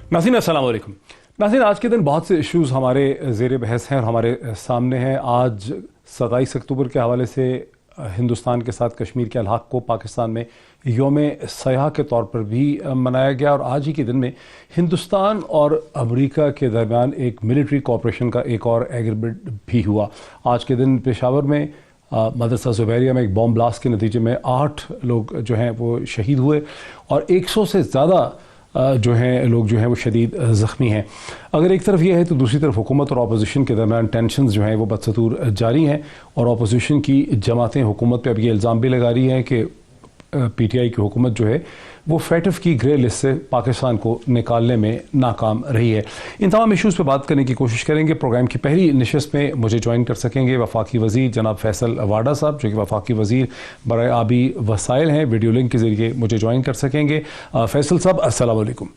नाज़रीन अस्सलाम वालेकुम। नाज़रीन, आज के दिन बहुत से इश्यूज़ हमारे ज़ेर बहस हैं और हमारे सामने हैं। आज 27 अक्टूबर के हवाले से हिंदुस्तान के साथ कश्मीर के अलहक़ को पाकिस्तान में यौम सयाह के तौर पर भी मनाया गया और आज ही के दिन में हिंदुस्तान और अमेरिका के दरमियान एक मिलिट्री कोऑपरेशन का एक और एग्रीमेंट भी हुआ। आज के दिन पेशावर में मदरसा ज़ुबैरिया में एक बॉम्ब ब्लास्ट के नतीजे में 8 लोग जो हैं वो शहीद हुए और 100 से ज़्यादा जो हैं लोग जो हैं वो शदीद ज़ख्मी हैं। अगर एक तरफ ये है तो दूसरी तरफ हुकूमत और अपोजिशन के दरमियान टेंशन्स जो हैं वो बदस्तूर जारी हैं और अपोजिशन की जमातें हुकूमत पे अब ये इल्ज़ाम भी लगा रही हैं कि PTI की हुकूमत जो है वो FATF की ग्रे लिस्ट से पाकिस्तान को निकालने में नाकाम रही है। इन तमाम इशूज़ पर बात करने की कोशिश करेंगे। प्रोग्राम की पहली नशस्त में मुझे ज्वाइन कर सकेंगे वफाकी वज़ीर जनाब फैसल वाडा साहब, जो कि वफाकी वज़ीर बराए आबी वसाइल हैं। वीडियो लिंक के ज़रिए मुझे ज्वाइन कर सकेंगे। फैसल साहब अस्सलाम वालेकुम।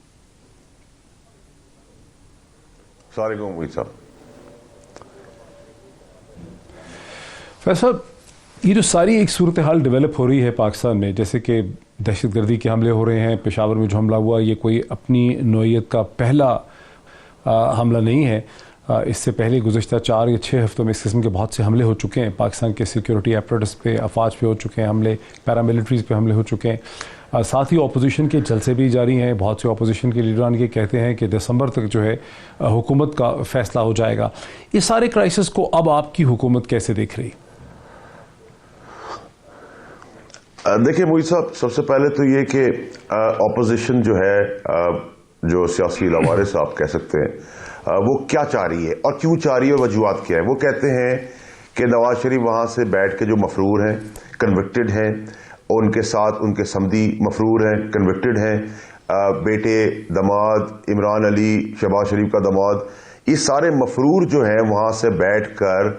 फैसल, ये जो सारी एक सूरत हाल डेवलप हो रही है पाकिस्तान में, जैसे कि दहशतगर्दी के हमले हो रहे हैं, पेशावर में जो हमला हुआ ये कोई अपनी नौइयत का पहला हमला नहीं है। इससे पहले गुज़श्ता 4 या 6 हफ्तों में इस किस्म के बहुत से हमले हो चुके हैं। पाकिस्तान के सिक्योरिटी एपरेटस पे, अफवाज पे हो चुके हैं हमले, पैरामिलिट्रीज़ पे हमले हो चुके हैं। साथ ही अपोजिशन के जलसे भी जारी हैं। बहुत से अपोजिशन के लीडरान ये कहते हैं कि दिसंबर तक जो है हुकूमत का फ़ैसला हो जाएगा। इस सारे क्राइसिस को अब आपकी हुकूमत कैसे देख रही? देखिए मोहित साहब, सबसे पहले तो ये कि ऑपोजिशन जो है, जो सियासी लवारिस साहब कह सकते हैं, वो क्या चाह रही है और क्यों चाह रही है और वजूहात क्या है। वो कहते हैं कि नवाज शरीफ वहाँ से बैठ के जो मफरूर हैं, कन्विक्टेड हैं, और उनके साथ उनके समदी मफरूर हैं, कन्विक्टेड हैं, बेटे दमाद इमरान अली, शहबाज शरीफ का दमाद, ये सारे मफरूर जो हैं वहाँ से बैठ कर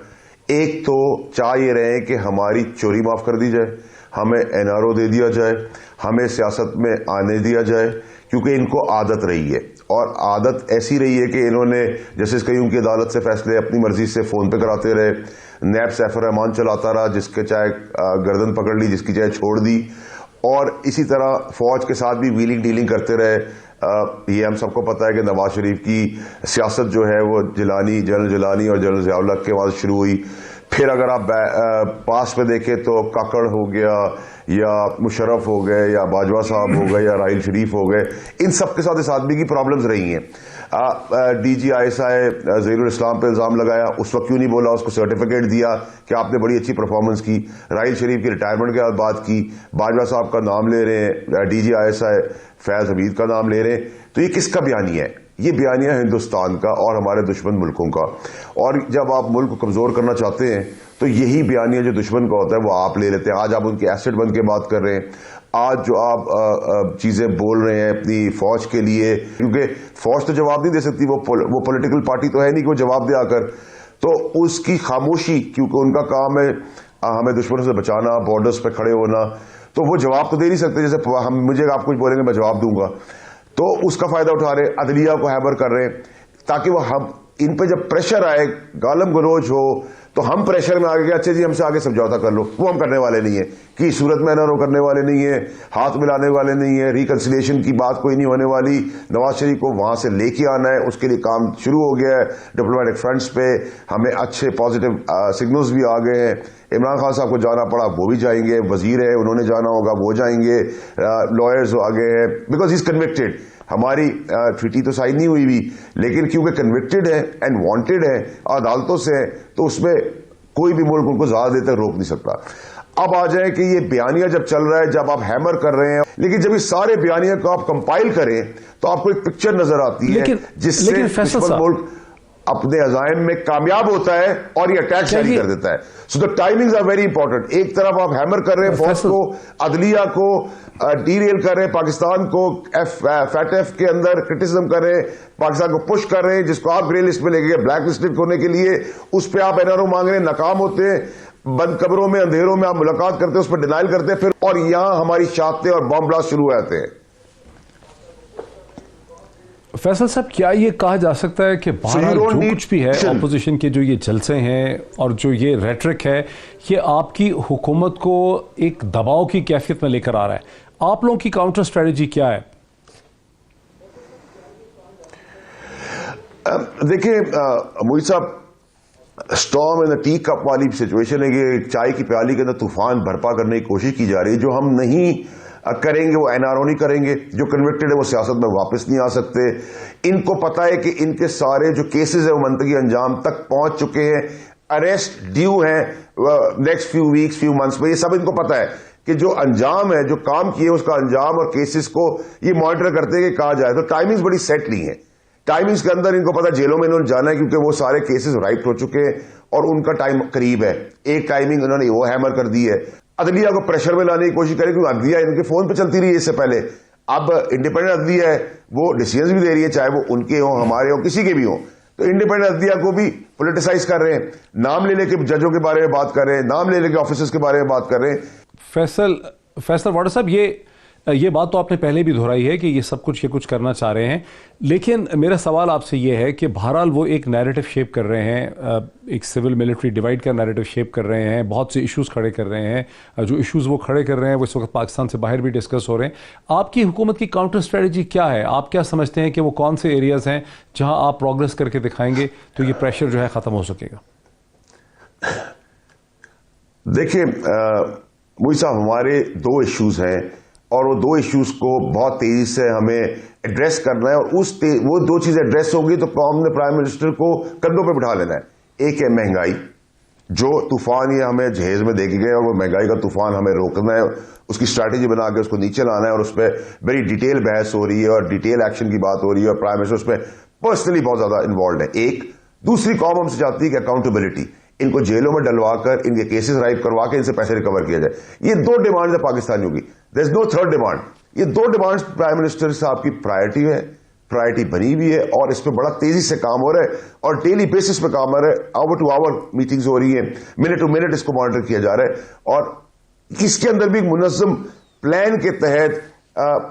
एक तो चाह ये रहे हैं कि हमारी चोरी माफ़ कर दी जाए, हमें NRO दे दिया जाए, हमें सियासत में आने दिया जाए, क्योंकि इनको आदत रही है और आदत ऐसी रही है कि इन्होंने जस्टिस कयूम की अदालत से फैसले अपनी मर्जी से फ़ोन पे कराते रहे। नैब सैफुर रहमान चलाता रहा, जिसके चाहे गर्दन पकड़ ली, जिसकी चाहे छोड़ दी, और इसी तरह फ़ौज के साथ भी व्हीलिंग डीलिंग करते रहे। ये हम सबको पता है कि नवाज शरीफ की सियासत जो है वो जनरल जिलानी और जनरल ज़िया उल हक के बाद शुरू हुई। फिर अगर आप पास में देखें तो काकड़ हो गया या मुशर्रफ हो गए या बाजवा साहब हो गए या राहिल शरीफ हो गए, इन सब के साथ इस आदमी की प्रॉब्लम्स रही हैं। DG ISI ज़हीरुल इस्लाम पे इल्ज़ाम लगाया, उस वक्त क्यों नहीं बोला, उसको सर्टिफिकेट दिया कि आपने बड़ी अच्छी परफॉर्मेंस की। राहिल शरीफ की रिटायरमेंट के बाद बात की, बाजवा साहब का नाम ले रहे हैं, DG ISI फैज़ हमीद का नाम ले रहे हैं। तो ये किसका बयानिया है? ये बयानिया हिंदुस्तान का और हमारे दुश्मन मुल्कों का। और जब आप मुल्क को कमज़ोर करना चाहते हैं तो यही बयानिया जो दुश्मन का होता है वो आप ले लेते हैं। आज आप उनके एसेट बन के बात कर रहे हैं, आज जो आप चीज़ें बोल रहे हैं अपनी फ़ौज के लिए, क्योंकि फ़ौज तो जवाब नहीं दे सकती, वो पॉलिटिकल पार्टी तो है नहीं कि वो जवाब दे आकर। तो उसकी खामोशी, क्योंकि उनका काम है हमें दुश्मनों से बचाना, बॉर्डर्स पे खड़े होना, तो वो जवाब तो दे नहीं सकते। जैसे मुझे आप कुछ बोलेंगे मैं जवाब दूंगा, तो उसका फायदा उठा रहे, अदलिया को हैबर कर रहे हैं ताकि वो हम इन पे जब प्रेशर आए, गालम गलोच हो, तो हम प्रेशर में आगे अच्छा जी हमसे आगे समझौता कर लो। वो हम करने वाले नहीं है कि सूरत में NRO करने वाले नहीं है, हाथ मिलाने वाले नहीं है, रिकन्सिलिएशन की बात कोई नहीं होने वाली। नवाज शरीफ को वहां से लेके आना है, उसके लिए काम शुरू हो गया है। डिप्लोमेटिक फ्रंट्स पे हमें अच्छे पॉजिटिव सिग्नल्स भी आ गए हैं। इमरान खान साहब को जाना पड़ा, वो भी जाएंगे, वजीर है उन्होंने जाना होगा, वो जाएंगे, लॉयर्स आ गए हैं, बिकॉज ही इज कन्विक्टेड। हमारी ट्रीटी तो साइन नहीं हुई भी, लेकिन क्योंकि कन्विक्टेड है एंड वांटेड है, अदालतों से है, तो उसमें कोई भी मुल्क उनको ज्यादा देर तक रोक नहीं सकता। अब आ जाए कि ये बयानिया जब चल रहा है, जब आप हैमर कर रहे हैं, लेकिन जब इस सारे बयानिया को आप कंपाइल करें तो आपको एक पिक्चर नजर आती है जिससे दुश्मन मुल्क अपने अज़ाइम में कामयाब होता है और ये अटैक जारी कर देता है। So the timings are very important. एक तरफ आप हैमर कर रहे हैं फौज को, अदलिया को, डीरेल कर रहे हैं पाकिस्तान को, FATF के अंदर क्रिटिसिज्म कर रहे हैं, पाकिस्तान को पुश कर रहे हैं, जिसको आप ग्रे लिस्ट में लेके गए ब्लैक लिस्टेड होने के लिए, उस पर आप NRO मांग रहे हैं, नाकाम होते हैं, बंद कब्रों में अंधेरों में आप मुलाकात करते हैं, उस पर डिनाइल करते हैं, फिर और यहां हमारी शातें और बम ब्लास्ट शुरू हो जाते हैं। फैसल साहब, क्या ये कहा जा सकता है कि बहरहाल जो कुछ भी है ऑपोजिशन के जो ये जलसे हैं और जो ये रेटरिक है, ये आपकी हुकूमत को एक दबाव की कैफियत में लेकर आ रहा है? आप लोगों की काउंटर स्ट्रेटजी क्या है? देखिए मोहित साहब, storm in the tea cup वाली सिचुएशन है कि चाय की प्याली के अंदर तूफान बर्पा करने की कोशिश की जा रही है। जो हम नहीं करेंगे वो एनआरओ नहीं करेंगे, जो कन्विक्टेड है वो सियासत में वापस नहीं आ सकते। इनको पता है कि इनके सारे जो केसेस है वो मंतकी अंजाम तक पहुंच चुके हैं, अरेस्ट ड्यू है next few weeks few months में। ये सब इनको पता है कि जो अंजाम है, जो काम किए उसका अंजाम और केसेस को ये मॉनिटर करते हैं कि कहा जाए। तो टाइमिंग्स बड़ी सेट नहीं है। टाइमिंग्स के अंदर इनको पता जेलों में इन्होंने जाना है क्योंकि वो सारे केसेस राइट हो चुके हैं और उनका टाइम करीब है। एक टाइमिंग उन्होंने वो हैमर कर दी है। अदलिया को प्रेशर में लाने की कोशिश करें क्योंकि अदलिया इनके फोन पे चलती रही है इससे पहले। अब इंडिपेंडेंट अदलिया है, वो डिसीजंस भी दे रही है, चाहे वो उनके हों, हमारे हों, किसी के भी हों। तो इंडिपेंडेंट अदलिया को भी पोलिटिसाइज कर रहे हैं, नाम ले लेके जजों के बारे में बात कर रहे हैं, नाम ले लेके ऑफिसर्स के बारे में बात कर रहे हैं। फैसल वाडा साहब, ये बात तो आपने पहले भी दोहराई है कि ये सब कुछ करना चाह रहे हैं, लेकिन मेरा सवाल आपसे ये है कि बहरहाल वो एक नैरेटिव शेप कर रहे हैं, एक सिविल मिलिट्री डिवाइड का नैरेटिव शेप कर रहे हैं, बहुत से इश्यूज खड़े कर रहे हैं। जो इश्यूज वो खड़े कर रहे हैं वो इस वक्त पाकिस्तान से बाहर भी डिस्कस हो रहे हैं। आपकी हुकूमत की काउंटर स्ट्रेटजी क्या है? आप क्या समझते हैं कि वो कौन से एरियाज हैं जहां आप प्रोग्रेस करके दिखाएंगे तो ये प्रेशर जो है ख़त्म हो सकेगा? देखिए मोहित साहब, हमारे दो इश्यूज हैं और वो दो इश्यूज को बहुत तेजी से हमें एड्रेस करना है, और वो दो चीजें एड्रेस होगी तो कौम ने प्राइम मिनिस्टर को कंधों पे बिठा लेना है। एक है महंगाई, जो तूफान ये हमें जहेज में देखे गए, और वो महंगाई का तूफान हमें रोकना है, उसकी स्ट्रैटेजी बना के उसको नीचे लाना है, और उस पर बड़ी डिटेल बहस हो रही है और डिटेल एक्शन की बात हो रही है, और प्राइम मिनिस्टर उस पर पर्सनली बहुत ज्यादा इन्वॉल्व है। एक दूसरी कौम हमसे चाहती है कि अकाउंटेबिलिटी, इनको जेलों में डलवाकर इनके केसेस राइट करवा के इनसे पैसे रिकवर किया जाए। ये दो डिमांड है पाकिस्तानियों की, there is no third demand. ये दो डिमांड्स प्राइम मिनिस्टर साहब की प्रायोरिटी है, प्रायोरिटी बनी हुई है, और इस पर बड़ा तेजी से काम हो रहा है और डेली बेसिस पे काम हो रहा है। आवर टू आवर मीटिंग्स हो रही है, मिनट टू मिनट इसको मॉनिटर किया जा रहा है, और इसके अंदर भी मुनज़्ज़म प्लान के तहत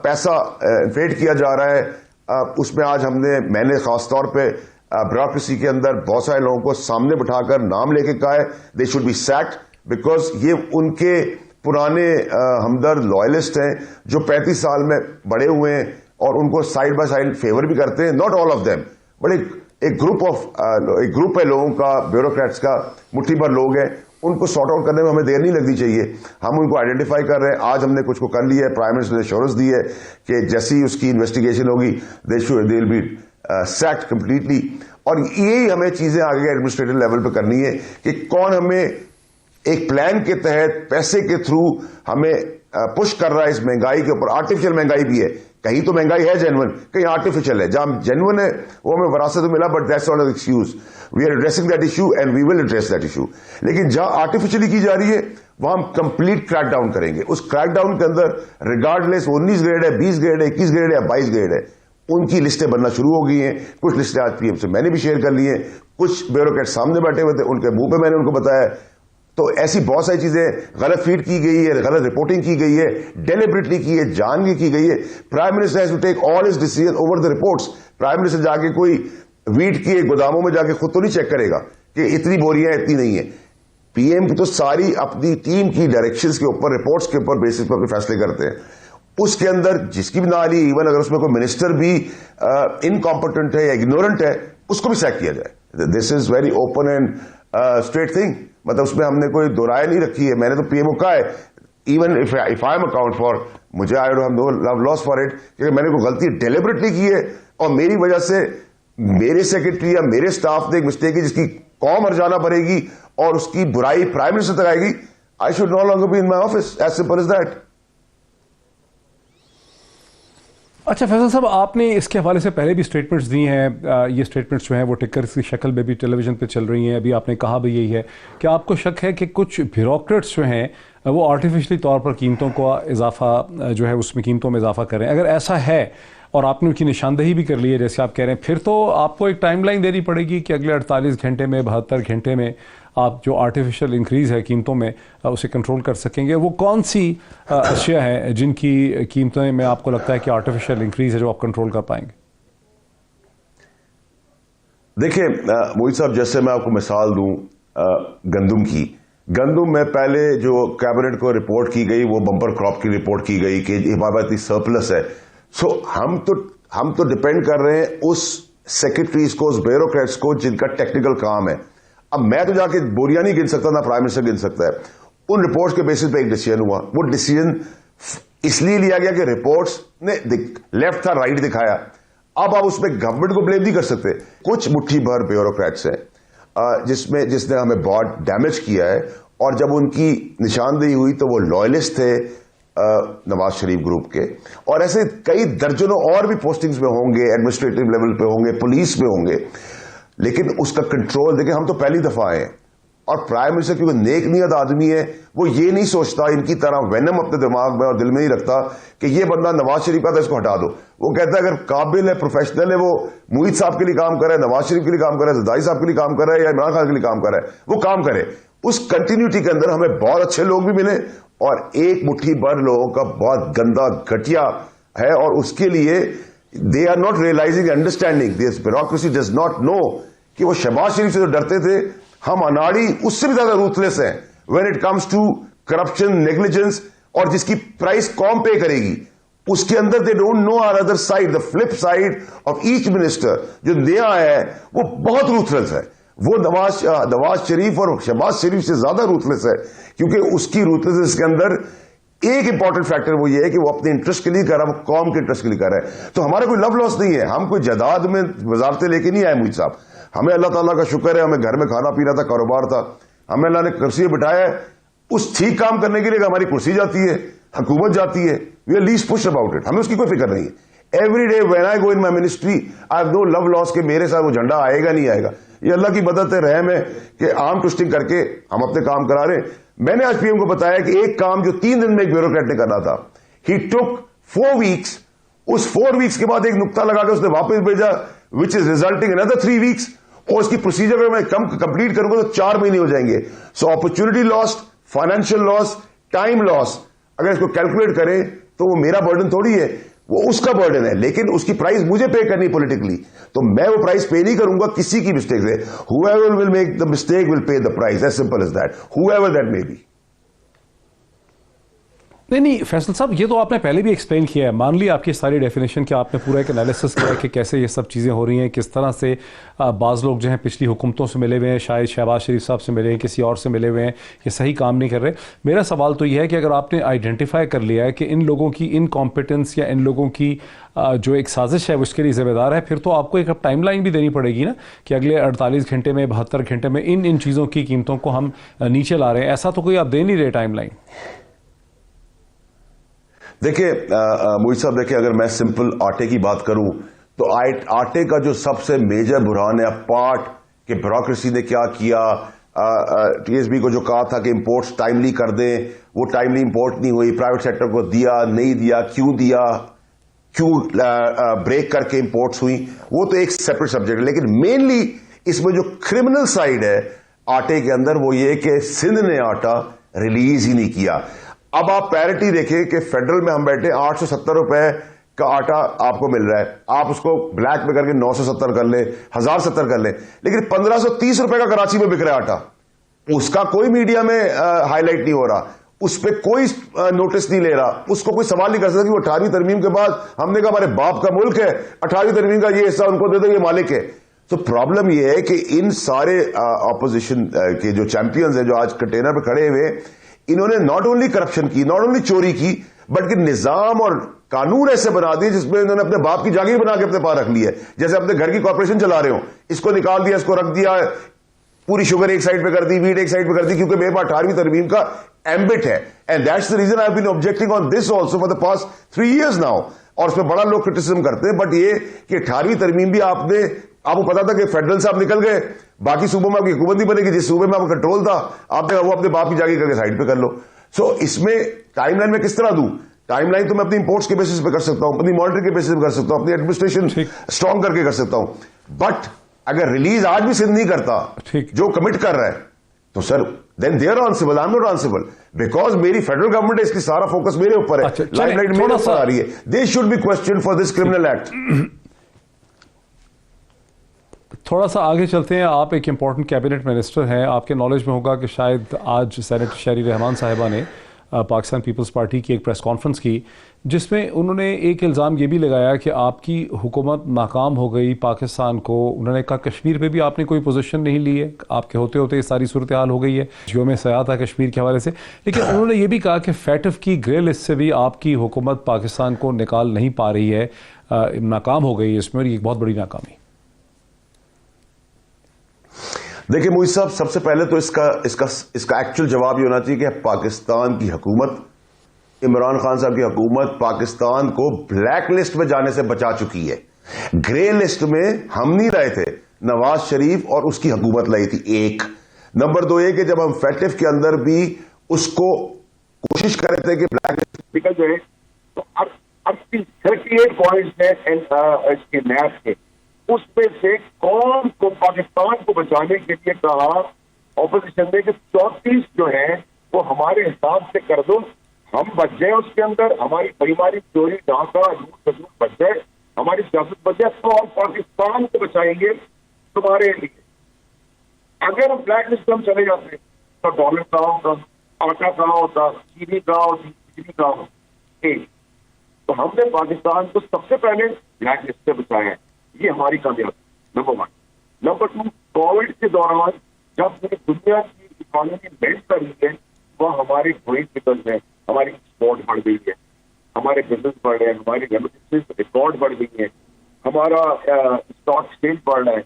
पैसा इन्फ्लेट किया जा रहा है। उसमें आज मैंने खासतौर पर ब्यूरोक्रेसी के अंदर बहुत सारे लोगों को सामने बिठाकर नाम लेके कहा है they should be sacked, because ये उनके पुराने हमदर्द लॉयलिस्ट हैं जो 35 साल में बड़े हुए हैं और उनको साइड बाय साइड फेवर भी करते हैं। Not all of them, but एक ग्रुप है लोगों का, ब्यूरोक्रेट्स का, मुट्ठी भर लोग हैं, उनको सॉर्ट आउट करने में हमें देर नहीं लगनी चाहिए। हम उनको आइडेंटिफाई कर रहे हैं, आज हमने कुछ को कर लिया है। प्राइम मिनिस्टर ने एश्योरेंस दी है कि जैसी ही उसकी इन्वेस्टिगेशन होगी they will be sacked completely. और यही हमें चीजें आगे एडमिनिस्ट्रेटिव लेवल पे करनी है कि कौन हमें एक प्लान के तहत पैसे के थ्रू हमें पुश कर रहा है इस महंगाई के ऊपर। आर्टिफिशियल महंगाई भी है, कहीं तो महंगाई है जेन्युइन, कहीं आर्टिफिशियल है। जहां जेन्युइन है वो हमें विरासत मिला, but that's not an excuse. We are addressing that issue and we will address that issue. लेकिन जहां आर्टिफिशियली की जा रही है वहां हम कंप्लीट क्रैक डाउन करेंगे। उस क्रैक डाउन के अंदर रिगार्डलेस 19 ग्रेड है, 20 ग्रेड है, 21 ग्रेड है या 22 ग्रेड है, उनकी लिस्टें बनना शुरू हो गई हैं। कुछ लिस्टें आज पीएम से मैंने भी शेयर कर ली हैं, कुछ ब्यूरोक्रेट सामने बैठे हुए थे, उनके मुंह पे मैंने उनको बताया। तो ऐसी बहुत सारी चीजें गलत फीड की गई है, गलत रिपोर्टिंग की गई है, डेलिबरेटली की है, जान के की गई है। Prime minister has to take all his decision over the reports. Prime minister जाके कोई वीट के गोदामों में जाके खुद तो नहीं चेक करेगा कि इतनी बोरियां इतनी नहीं है। पीएम तो सारी अपनी टीम की डायरेक्शंस के ऊपर, रिपोर्ट्स के ऊपर बेसिस पर अपने फैसले करते हैं। उसके अंदर जिसकी भी ना ली, इवन अगर उसमें कोई मिनिस्टर भी इनकॉम्पिटेंट है या इग्नोरेंट है, उसको भी सैक किया जाए। This is very open and straight thing, मतलब उसमें हमने कोई दोराय नहीं रखी है। मैंने तो पीएम को कहा है, even if I am account for, मुझे I don't have no loss for it, क्योंकि मैंने कोई गलती डेलिबरेटली की है और मेरी वजह से मेरे सेक्रेटरी या मेरे स्टाफ ने एक मिस्टेक की जिसकी कौम हर्जाना भरेगी और उसकी बुराई प्राइम मिनिस्टर तक आएगी। I should no longer be in my office, as simple is that. अच्छा फैसल साहब, आपने इसके हवाले से पहले भी स्टेटमेंट्स दी हैं। ये स्टेटमेंट्स जो हैं वो टिकर की शक्ल में भी टेलीविजन पे चल रही हैं। अभी आपने कहा भी यही है कि आपको शक है कि कुछ ब्यूरोक्रेट्स जो हैं वो आर्टिफिशियली तौर पर कीमतों का इजाफा जो है उसमें कीमतों में इजाफा कर रहे हैं। अगर ऐसा है और आपने उनकी निशानदेही भी कर ली है जैसे आप कह रहे हैं, फिर तो आपको एक टाइमलाइन देनी पड़ेगी कि अगले 48 घंटे में, 72 घंटे में आप जो आर्टिफिशियल इंक्रीज़ है कीमतों में उसे कंट्रोल कर सकेंगे। वो कौन सी अशिया है जिनकी कीमतों में आपको लगता है कि आर्टिफिशियल इंक्रीज़ है जो आप कंट्रोल कर पाएंगे? देखिए मोहित साहब, जैसे मैं आपको मिसाल दूं गंदम की, गंदम में पहले जो कैबिनेट को रिपोर्ट की गई वो बम्पर क्रॉप की रिपोर्ट की गई कि हिफाजती सरप्लस है। सो हम तो डिपेंड कर रहे हैं उस सेक्रेटरीज को, उस ब्यूरोक्रेट्स को जिनका टेक्निकल काम है। अब मैं तो जाके बोरियां नहीं गिन सकता, ना प्राइम मिनिस्टर गिन सकता है। उन रिपोर्ट्स के बेसिस पे एक डिसीजन हुआ। वो डिसीजन इसलिए लिया गया कि रिपोर्ट्स ने लेफ्ट था, राइट दिखाया। अब आप उसमें गवर्नमेंट को ब्लेम नहीं कर सकते। कुछ मुट्ठी भर ब्यूरोक्रेट्स हैं जिसने हमें बहुत डैमेज किया है, और जब उनकी निशानदेही हुई तो वो लॉयलिस्ट थे नवाज शरीफ ग्रुप के, और ऐसे कई दर्जनों और भी पोस्टिंग्स में होंगे, एडमिनिस्ट्रेटिव लेवल पे होंगे, पुलिस में होंगे। लेकिन उसका कंट्रोल देखिए, हम तो पहली दफा आए हैं, और प्राइम मिनिस्टर क्योंकि नेक नियत आदमी है, वो ये नहीं सोचता इनकी तरह वेनम अपने दिमाग में और दिल में नहीं रखता कि ये बंदा नवाज शरीफ का था, इसको हटा दो। वो कहता है अगर काबिल है, प्रोफेशनल है, वो मोहित साहब के लिए काम कर रहा है, नवाज शरीफ के लिए काम कर रहा है, जरदारी साहब के लिए काम कर रहा है, या इमरान खान के लिए काम कर रहा है, वो काम करे। उस कंटिन्यूटी के अंदर हमें बहुत अच्छे लोग भी मिले, और एक मुट्ठी भर लोगों का बहुत गंदा घटिया है, और उसके लिए they are not realising, understanding, this bureaucracy does not know कि वो शहबाज शरीफ से जो डरते थे, हम अनाड़ी उससे भी ज्यादा रूथलेस हैं when it comes to corruption, negligence, और जिसकी प्राइस कौन पे करेगी उसके अंदर they don't know are other side, the flip side of each minister. जो नया है वो बहुत रूथलेस है, वो नवाज शरीफ और शहबाज शरीफ से ज्यादा रूथलेस है, क्योंकि उसकी रूथलेसनेस के अंदर एक इंपॉर्टेंट फैक्टर वो ये है कि वो अपने इंटरेस्ट के लिए कर रहा है, वो कौम के इंटरेस्ट के लिए कर रहा है। तो हमारा कोई लव लॉस नहीं है, हम कोई जायदाद में वजारतें लेके नहीं आए मोहित साहब। हमें अल्लाह ताला का शुक्र है, हमें घर में खाना पीना था, कारोबार था, हमें अल्लाह ने कुर्सी बिठाया है। उस ठीक काम करने के लिए हमारी कुर्सी जाती है, हुकूमत जाती है, we are least push about it, हमें उसकी कोई फिक्र नहीं है। Every day when I go in my ministry I have no love lost के मेरे साथ वो झंडा आएगा नहीं आएगा। ये अल्लाह की मदद है, रहम है कि आर्म ट्विस्टिंग करके हम अपने काम करा रहे हैं। मैंने आज पीएम को बताया कि एक काम जो 3 दिन में एक ब्यूरोक्रेट ने करना था, ही टुक 4 वीक्स, उस 4 वीक्स के बाद एक नुक्ता लगा के उसने वापस भेजा, which is resulting another 3 weeks, और उसकी प्रोसीजर अगर मैं कम कंप्लीट करूंगा तो 4 महीने हो जाएंगे। So opportunity lost, financial loss, time loss, अगर इसको कैलकुलेट करें तो वो मेरा बर्डन थोड़ी है, वो उसका बर्डन है, लेकिन उसकी प्राइस मुझे पे करनी पॉलिटिकली, तो मैं वो प्राइस पे नहीं करूंगा किसी की मिस्टेक से। Whoever will make the mistake will pay the price, as simple as that, whoever that may be. नहीं फैसल साहब, ये तो आपने पहले भी एक्सप्लेन किया है, मान ली आपकी सारी डेफिनेशन कि आपने पूरा एक एनालिसिस किया कि कैसे ये सब चीज़ें हो रही हैं, किस तरह से बाज़ लोग जो हैं पिछली हुकूमतों से मिले हुए हैं, शायद शहबाज शरीफ साहब से मिले हैं, किसी और से मिले हुए हैं, ये सही काम नहीं कर रहे। मेरा सवाल तो ये है कि अगर आपने आइडेंटिफाई कर लिया है कि इन लोगों की इनकॉम्पिटेंस या इन लोगों की जो एक साजिश है उसके लिए जिम्मेदार है, फिर तो आपको एक टाइम लाइन भी देनी पड़ेगी ना कि अगले 48 घंटे में, 72 घंटे में इन चीज़ों की कीमतों को हम नीचे ला रहे हैं। ऐसा तो कोई आप दे नहीं रहे टाइम लाइन। देखिए मोहित साहब, देखिए अगर मैं सिंपल आटे की बात करूं तो आटे का जो सबसे मेजर बुरहान है अपार्ट कि ब्यूरोक्रेसी ने क्या किया, टीएसबी को जो कहा था कि इंपोर्ट्स टाइमली कर दें, वो टाइमली इंपोर्ट नहीं हुई, प्राइवेट सेक्टर को दिया नहीं दिया, क्यों ब्रेक करके इंपोर्ट्स हुई, वो तो एक सेपरेट सब्जेक्ट है। लेकिन मेनली इसमें जो क्रिमिनल साइड है आटे के अंदर वो ये कि सिंध ने आटा रिलीज ही नहीं किया। अब आप पैरिटी देखें कि फेडरल में हम बैठे 870 रुपए का आटा आपको मिल रहा है, आप उसको ब्लैक में करके 970 कर ले, 1070 कर ले, लेकिन 1530 रुपए का कराची में बिक रहा है आटा, उसका कोई मीडिया में हाईलाइट नहीं हो रहा, उस पर कोई नोटिस नहीं ले रहा, उसको कोई सवाल नहीं कर सकता कि वो 18वीं तरमीम के बाद हमने कहा हमारे बाप का मुल्क है, 18वीं तरमीम का ये हिस्सा उनको दे दो, ये मालिक है। तो प्रॉब्लम ये है कि इन सारे ऑपोजिशन के जो चैंपियंस हैं जो आज कंटेनर पर खड़े हुए, इन्होंने नॉट ओनली करप्शन की, नॉट ओनली चोरी की, बल्कि निजाम और कानून ऐसे बना दिए जिसमें इन्होंने अपने बाप की जागीर बना के अपने पास रख ली है। जैसे अपने घर की कॉर्पोरेशन चला रहे हो, इसको निकाल दिया, इसको रख दिया, पूरी शुगर एक साइड पे कर दी, वीट एक साइड पे कर दी, क्योंकि मेरे पास 18वीं तरमीम का एम्बिट है। And that's the reason I have been objecting on this also for the past 3 years now. और उसमें बड़ा लोग क्रिटिसिज्म करते हैं, बट ये कि 18वीं तरमीम भी आपको पता था कि फेडरल से आप निकल गए, बाकी सूबों में आपकी हुकूमत नहीं बनेगी, जिस सूबे में आपका कंट्रोल था आपने वो अपने बाप की जागीर करके साइड पे कर लो। सो इसमें टाइमलाइन में किस तरह दूं? टाइमलाइन तो मैं अपनी इंपोर्ट्स के बेसिस पे कर सकता हूं, अपनी मॉनिटरी के बेसिस पे कर सकता हूं, अपनी एडमिनिस्ट्रेशन स्ट्रांग करके कर सकता हूं, बट अगर रिलीज आज भी सिंध नहीं करता जो कमिट कर रहा है, तो sir then they are answerable, I am not answerable, because मेरी फेडरल गवर्नमेंट है, इसकी सारा फोकस मेरे ऊपर है, लाइमलाइट मेरे ऊपर आ रही है, they should be question for this criminal act. थोड़ा सा आगे चलते हैं। आप एक इम्पॉर्टेंट कैबिनेट मिनिस्टर हैं, आपके नॉलेज में होगा कि शायद आज सेनेटर शहरी रहमान साहिबा ने पाकिस्तान पीपल्स पार्टी की एक प्रेस कॉन्फ्रेंस की, जिसमें उन्होंने एक इल्ज़ाम ये भी लगाया कि आपकी हुकूमत नाकाम हो गई पाकिस्तान को। उन्होंने कहा कश्मीर पे भी आपने कोई पोजीशन नहीं ली है, आपके होते होते ये सारी सूरत हाल हो गई है। जियो में सयाह था कश्मीर के हवाले से, लेकिन उन्होंने ये भी कहा कि फैटफ की ग्रे लिस्ट से भी आपकी हुकूमत पाकिस्तान को निकाल नहीं पा रही है, नाकाम हो गई है इसमें, और ये एक बहुत बड़ी नाकामी। देखिए मोहित साहब, सबसे पहले तो इसका एक्चुअल जवाब ये होना चाहिए कि पाकिस्तान की हुकूमत, इमरान खान साहब की हुकूमत पाकिस्तान को ब्लैक लिस्ट में जाने से बचा चुकी है। ग्रे लिस्ट में हम नहीं लाए थे, नवाज शरीफ और उसकी हुकूमत लाई थी। एक नंबर दो ये कि जब हम फैटफ के अंदर भी उसको कोशिश कर रहे थे कि ब्लैक लिस्ट निकल जाए, तो अब 38 पॉइंट्स हैं इसके मैच के, उसमें से कौन को पाकिस्तान को बचाने के लिए कहा ऑपोजिशन ने कि 34 जो है वो हमारे हिसाब से कर दो, हम बच जाए उसके अंदर, हमारी परिवारी चोरी डाका लूट खसूट बच जाए, हमारी सियासत बच जाए, तो हम पाकिस्तान को बचाएंगे तुम्हारे लिए। अगर हम ब्लैक लिस्ट में हम चले जाते तो डॉलर कहाँ होता, आटा कहाँ होता, चीनी कहाँ होती, बिजली कहाँ होती। तो हमने पाकिस्तान को सबसे पहले ब्लैक लिस्ट से बचाया है, ये हमारी कामयाबी नंबर 1। नंबर 2, कोविड के दौरान जब पूरी दुनिया की इकोनॉमी बेंड कर रही है, वह हमारी ग्रोइंग फिगर्स है, हमारी एक्सपोर्ट बढ़ गई है, हमारे बिजनेस बढ़ रहे हैं, हमारी रेमिटेंसेस रिकॉर्ड बढ़ गई है, हमारा स्टॉक सेल बढ़ रहा है।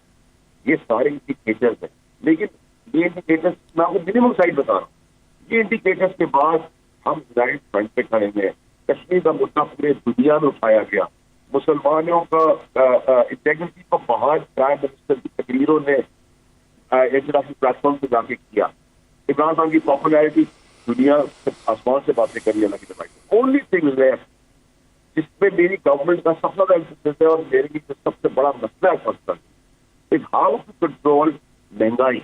ये सारे इंडिकेटर्स हैं, लेकिन ये इंडिकेटर्स मैं आपको मिनिमम साइड बता रहा हूँ। ये इंडिकेटर्स के बाद हम राइट फ्रंट पे खड़े हैं। कश्मीर का मुद्दा पूरे दुनिया में उठाया गया, मुसलमानों का इंटेग्रिटी को बाहर प्राइम मिनिस्टर की तकरीरों ने इंटरनेशनल प्लेटफॉर्म पे जाके किया। इमरान खान की पॉपुलैरिटी दुनिया आसमान से बातें करी अलग दवाई। ओनली थिंग जिसपे मेरी गवर्नमेंट का सबसे ज्यादा इंटरेस्ट है और मेरे लिए सबसे बड़ा मसला है Pakistan is how to control महंगाई।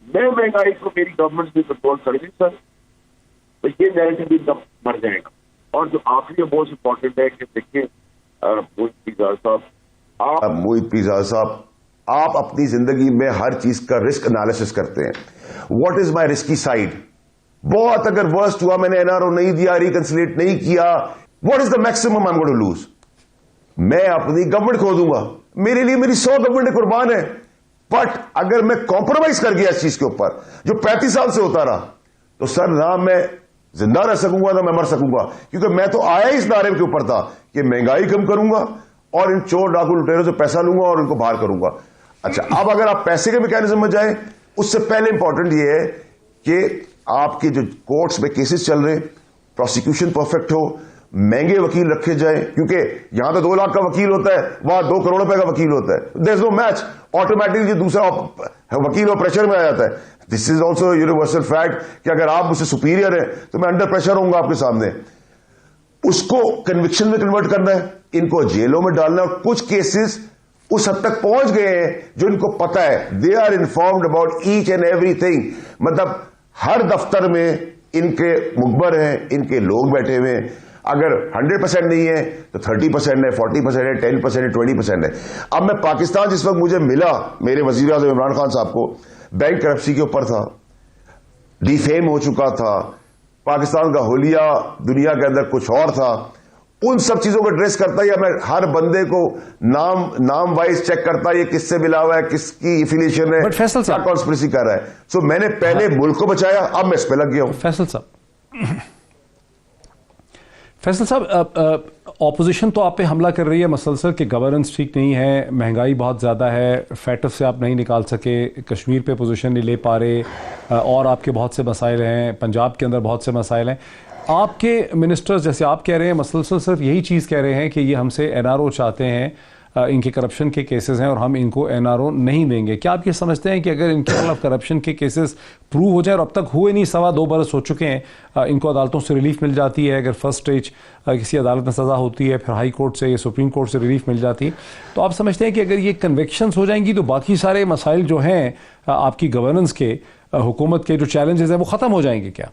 मैं महंगाई को मेरी गवर्नमेंट से कंट्रोल करेगी सर, तो ये नैरेटिव भी मर जाएगा। और जो आखिरी मोस्ट इंपॉर्टेंट है कि देखिए मोहित पिजाज साहब, आप अपनी जिंदगी में हर चीज का रिस्क एनालिसिस करते हैं। What is my risky side? बहुत अगर वर्स्ट हुआ, मैंने एनआरओ नहीं दिया, रिकंसिलेट नहीं किया, what is the maximum I am going to lose? मैं अपनी गवर्नमेंट खो दूंगा, मेरे लिए मेरी 100 गवर्नमेंट कुर्बान है। बट अगर मैं कॉम्प्रोमाइज कर गया इस चीज के ऊपर जो 35 साल से होता रहा, तो सर ना मैं जिंदा रह सकूंगा ना मैं मर सकूंगा, क्योंकि मैं तो आया इस नारे के ऊपर था कि महंगाई कम करूंगा और इन चोर डाकू लुटेरों से पैसा लूंगा और उनको बाहर करूंगा। अच्छा, अब अगर आप पैसे के मैकेनिज्म में जाए, उससे पहले इंपॉर्टेंट ये है कि आपके जो कोर्ट्स में केसेस चल रहे, प्रोसिक्यूशन परफेक्ट हो, महंगे वकील रखे जाए, क्योंकि यहां तो 2 लाख का वकील होता है, वहां 2 करोड़ रुपए का वकील होता है। There is no match, automatically दूसरा वकील और प्रेशर में आ जाता है। This is also universal fact कि अगर आप मुझसे सुपीरियर है तो मैं अंडर प्रेशर होऊंगा आपके सामने। उसको कन्विक्शन में कन्वर्ट करना है, इनको जेलों में डालना है। और कुछ केसेस उस हद तक पहुंच गए हैं जो इनको पता है, they are informed about each and everything. मतलब हर दफ्तर में इनके मुखबर हैं, इनके लोग बैठे हुए हैं। अगर 100% नहीं है तो 30% है, 40% है, 10% है, 20% है। अब मैं पाकिस्तान जिस वक्त मुझे मिला, मेरे वजीर आज़म इमरान खान साहब को, बैंक करप्सी के ऊपर था, डिफेम हो चुका था, पाकिस्तान का हुलिया दुनिया के अंदर कुछ और था। उन सब चीजों को एड्रेस करता है, या मैं हर बंदे को नाम वाइज चेक करता, ये किससे मिला हुआ है, किसकी एफिलिएशन है, क्या कॉन्स्पिरेसी कर रहा है। सो मैंने पहले मुल्क को बचाया, अब मैं इस पे लग गया हूं। फैसल साहब, ऑपोजिशन तो आप पे हमला कर रही है मसलसल कि गवर्नेंस ठीक नहीं है, महंगाई बहुत ज़्यादा है, फैटफ से आप नहीं निकाल सके, कश्मीर पे पोजीशन नहीं ले पा रहे, और आपके बहुत से मसाइल हैं, पंजाब के अंदर बहुत से मसाइल हैं। आपके मिनिस्टर्स, जैसे आप कह रहे हैं, मसलसल सिर्फ यही चीज़ कह रहे हैं कि ये हमसे एनआरओ चाहते हैं, इनके करप्शन के केसेस हैं और हम इनको एनआरओ नहीं देंगे। क्या आप ये समझते हैं कि अगर इनके खिलाफ करप्शन के केसेस प्रूव हो जाए, और अब तक हुए नहीं, 2.25 बरस हो चुके हैं, इनको अदालतों से रिलीफ मिल जाती है, अगर फर्स्ट स्टेज किसी अदालत में सज़ा होती है, फिर हाई कोर्ट से या सुप्रीम कोर्ट से रिलीफ मिल जाती है, तो आप समझते हैं कि अगर ये कन्विक्शंस हो जाएंगी तो बाकी सारे मसाइल जो हैं आपकी गवर्नेंस के, हुकूमत के जो चैलेंजेस हैं, वो ख़त्म हो जाएंगे क्या?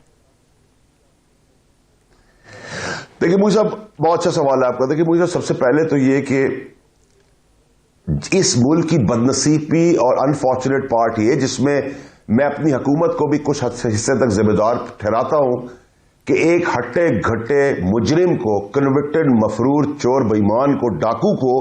देखिए मुझे साहब, बहुत अच्छा सवाल है आपका। देखिए मुझे साहब, सबसे पहले तो ये कि इस मुल्क की बदनसीबी और अनफॉर्चुनेट पार्ट ये, जिसमें मैं अपनी हुकूमत को भी कुछ हिस्से तक जिम्मेदार ठहराता हूं, کہ ایک ہٹے گھٹے مجرم کو, کنوکٹڈ مفرور چور بےمان کو, ڈاکو کو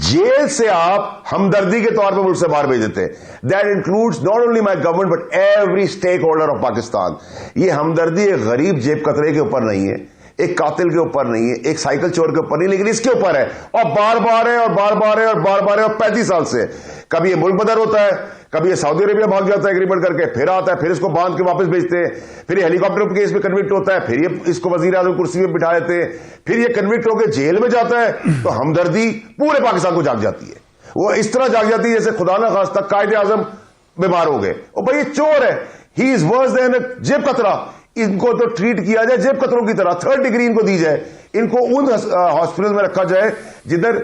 جیل سے آپ ہمدردی کے طور پہ ملک سے باہر بھیج دیتے. That includes not only my government but every stake holder of Pakistan. یہ ہمدردی ایک غریب جیب کترے کے اوپر نہیں ہے, ایک قاتل کے اوپر نہیں ہے, ایک سائیکل چور کے اوپر نہیں, لیکن اس کے اوپر ہے, اور بار بار ہے, اور بار بار ہے, اور بار بار ہے, اور 35 سال سے. کبھی یہ ملک بدر ہوتا ہے, کبھی یہ سعودی عربیہ بھاگ جاتا ہے ایگریمنٹ کر کے, پھر آتا ہے, پھر اس کو باندھ کے واپس بھیجتے ہیں, پھر یہ ہیلی کاپٹر کیس میں کنوکٹ ہوتا ہے, پھر یہ اس کو وزیر اعظم کرسی پہ بٹھا دیتے ہیں, پھر یہ کنوکٹ ہو کے جیل میں جاتا ہے. تو ہمدردی پورے پاکستان کو جاگ جاتی ہے. وہ اس طرح جاگ جاتی ہے جیسے خدا نہ خواستہ قائد اعظم بیمار ہو گئے, اور بھائی یہ چور ہے, ہی از ورس دین جیب کترا. ان کو تو ٹریٹ کیا جائے جیب کتروں کی طرح, 3rd ڈگری ان کو دی جائے, ان کو ان ہاسپٹل میں رکھا جائے جدھر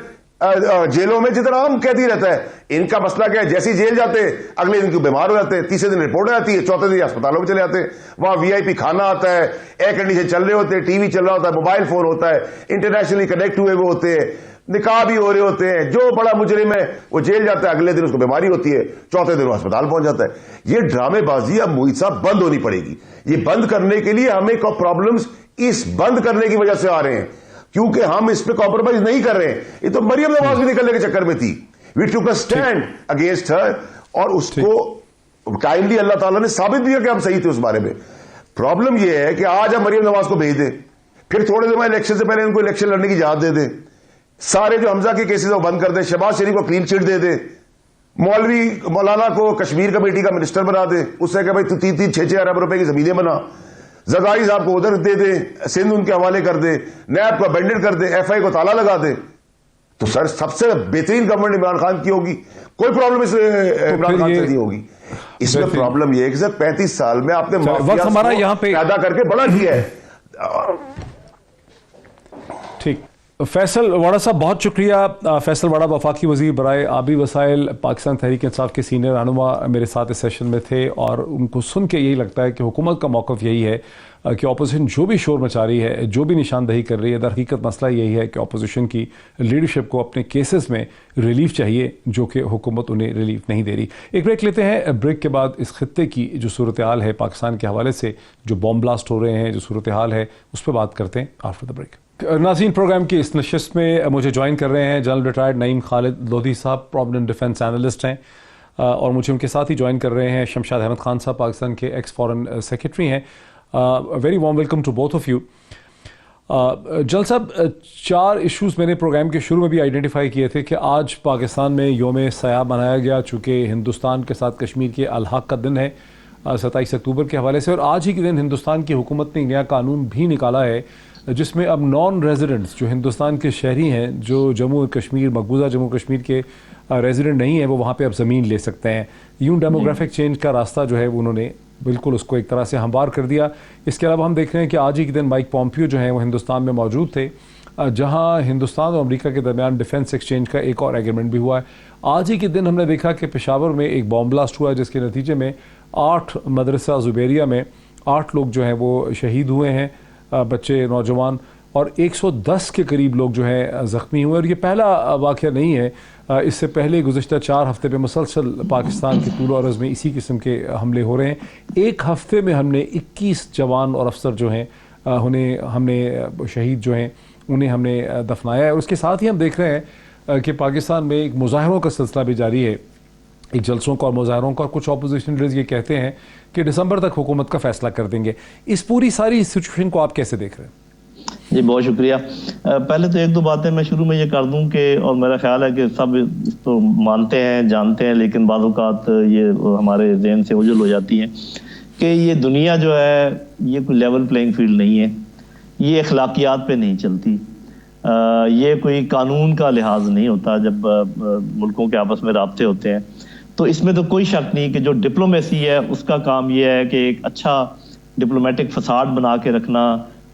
جیلوں میں جدھر عام قیدی رہتا ہے. ان کا مسئلہ کیا ہے, جیسی جیل جاتے ہیں اگلے دن کیوں بیمار ہو جاتے ہیں, تیسرے دن رپورٹ آتی ہے, چوتھے دن اسپتالوں میں چلے جاتے ہیں. وہاں VIP کھانا آتا ہے, ایئر کنڈیشن چل رہے ہوتے ہیں, ٹی وی چل رہا ہوتا ہے, موبائل فون ہوتا ہے, انٹرنیشنلی کنیکٹ ہوئے ہوئے ہوتے ہیں, نکاح بھی ہو رہے ہوتے ہیں. جو بڑا مجرم ہے وہ جیل جاتا ہے, اگلے دن اس کو بیماری ہوتی ہے, چوتھے دن وہ اسپتال پہنچ جاتا ہے. یہ ڈرامے بازی اب محیط صاحب بند ہونی پڑے گی. یہ بند کرنے کے لیے ہمیں پرابلمز اس بند کرنے کی وجہ سے آ رہے ہیں, کیونکہ ہم اس پہ کمپرومائز نہیں کر رہے ہیں. یہ تو مریم نواز بھی نکلنے کے چکر میں تھی, وی ٹوک اے اسٹینڈ اگینسٹ ہر, اور اس کو ٹائملی اللہ تعالیٰ نے ثابت بھی کیا کہ ہم صحیح تھے اس بارے میں. پرابلم یہ ہے کہ آج ہم مریم نواز کو بھیج دیں, پھر تھوڑے دن میں الیکشن سے پہلے ان کو الیکشن لڑنے کی اجازت دے دیں, سارے جو حمزہ کے کیسز وہ بند کر دیں, شہباز شریف کو کلین چٹ دے دیں, مولانا کو کشمیر کمیٹی کا منسٹر بنا دیں, اس سے کہ بھائی تو 3-6 ارب روپے کی زمینیں بنا, زرداری صاحب کو ادھر دے دیں, سندھ ان کے حوالے کر دے, نیب کو ابینڈن کر دے, FI کو تالا لگا دے, تو سر سب سے بہترین گورنمنٹ عمران خان کی ہوگی. کوئی پرابلم اس عمران خان سے نہیں ہوگی. اس میں پرابلم یہ ہے کہ سر 35 سال میں آپ نے مافیا پیدا کر کے بڑا کیا ہے. ٹھیک, فیصل واڑا صاحب بہت شکریہ. فیصل واڑا وفاقی وزیر برائے آبی وسائل پاکستان تحریک انصاف کے سینئر رہنما میرے ساتھ اس سیشن میں تھے, اور ان کو سن کے یہی لگتا ہے کہ حکومت کا موقف یہی ہے کہ اپوزیشن جو بھی شور مچا رہی ہے, جو بھی نشاندہی کر رہی ہے, در حقیقت مسئلہ یہی ہے کہ اپوزیشن کی لیڈرشپ کو اپنے کیسز میں ریلیف چاہیے, جو کہ حکومت انہیں ریلیف نہیں دے رہی. ایک بریک لیتے ہیں, بریک کے بعد اس خطے کی جو صورتحال ہے پاکستان کے حوالے سے, جو بم بلاسٹ ہو رہے ہیں, جو صورتحال ہے, اس پہ بات کرتے ہیں آفٹر دا بریک. ناظرین, پروگرام کی اس نشست میں مجھے جوائن کر رہے ہیں جنرل ریٹائرڈ نعیم خالد لودھی صاحب, پرومیننٹ ڈیفنس اینالسٹ ہیں, اور مجھے ان کے ساتھ ہی جوائن کر رہے ہیں شمشاد احمد خان صاحب, پاکستان کے ایکس فارن سیکرٹری ہیں. Very warm welcome to both of you. General صاحب, 4 ایشوز میں نے پروگرام کے شروع میں بھی آئیڈینٹیفائی کیے تھے کہ آج پاکستان میں یوم سیاہ منایا گیا, چونکہ ہندوستان کے ساتھ کشمیر کے الحاق کا دن ہے 27 اکتوبر کے حوالے سے, اور آج ہی کے دن ہندوستان کی حکومت نے نیا قانون بھی نکالا ہے جس میں اب نان ریزیڈنٹس جو ہندوستان کے شہری ہیں, جو جموں کشمیر مقبوضہ جموں کشمیر کے ریزیڈنٹ نہیں ہیں, وہ وہاں پہ اب زمین لے سکتے ہیں. یوں ڈیموگرافک چینج کا راستہ جو ہے وہ انہوں نے بالکل اس کو ایک طرح سے ہموار کر دیا. اس کے علاوہ ہم دیکھ رہے ہیں کہ آج ہی کے دن مائک پومپیو جو ہیں وہ ہندوستان میں موجود تھے, جہاں ہندوستان اور امریکہ کے درمیان ڈیفنس ایکسچینج کا ایک اور ایگریمنٹ بھی ہوا ہے. آج ہی کے دن ہم نے دیکھا کہ پشاور میں ایک بم بلاسٹ ہوا ہے, جس کے نتیجے میں 8 مدرسہ زبیریہ میں 8 لوگ جو ہیں وہ شہید ہوئے ہیں, بچے, نوجوان, اور 110 کے قریب لوگ جو ہیں زخمی ہوئے. اور یہ پہلا واقعہ نہیں ہے, اس سے پہلے گزشتہ 4 ہفتے میں مسلسل پاکستان کے طول و عرض میں اسی قسم کے حملے ہو رہے ہیں. ایک ہفتے میں ہم نے 21 جوان اور افسر جو ہیں انہیں ہم نے شہید جو ہیں انہیں ہم نے دفنایا ہے. اور اس کے ساتھ ہی ہم دیکھ رہے ہیں کہ پاکستان میں ایک مظاہروں کا سلسلہ بھی جاری ہے, ایک جلسوں کا اور مظاہروں کا, اور کچھ اپوزیشن لیڈرز یہ کہتے ہیں کہ دسمبر تک حکومت کا فیصلہ کر دیں گے. اس پوری ساری سچویشن کو آپ کیسے دیکھ رہے ہیں؟ جی بہت شکریہ. پہلے تو 1-2 باتیں میں شروع میں یہ کر دوں کہ, اور میرا خیال ہے کہ سب اس تو مانتے ہیں, جانتے ہیں, لیکن بعض اوقات یہ ہمارے ذہن سے اوجھل ہو جاتی ہیں کہ یہ دنیا جو ہے یہ کوئی لیول پلینگ فیلڈ نہیں ہے, یہ اخلاقیات پہ نہیں چلتی, یہ کوئی قانون کا لحاظ نہیں ہوتا جب ملکوں کے آپس میں رابطے ہوتے ہیں. تو اس میں تو کوئی شک نہیں کہ جو ڈپلومیسی ہے اس کا کام یہ ہے کہ ایک اچھا ڈپلومیٹک فساد بنا کے رکھنا,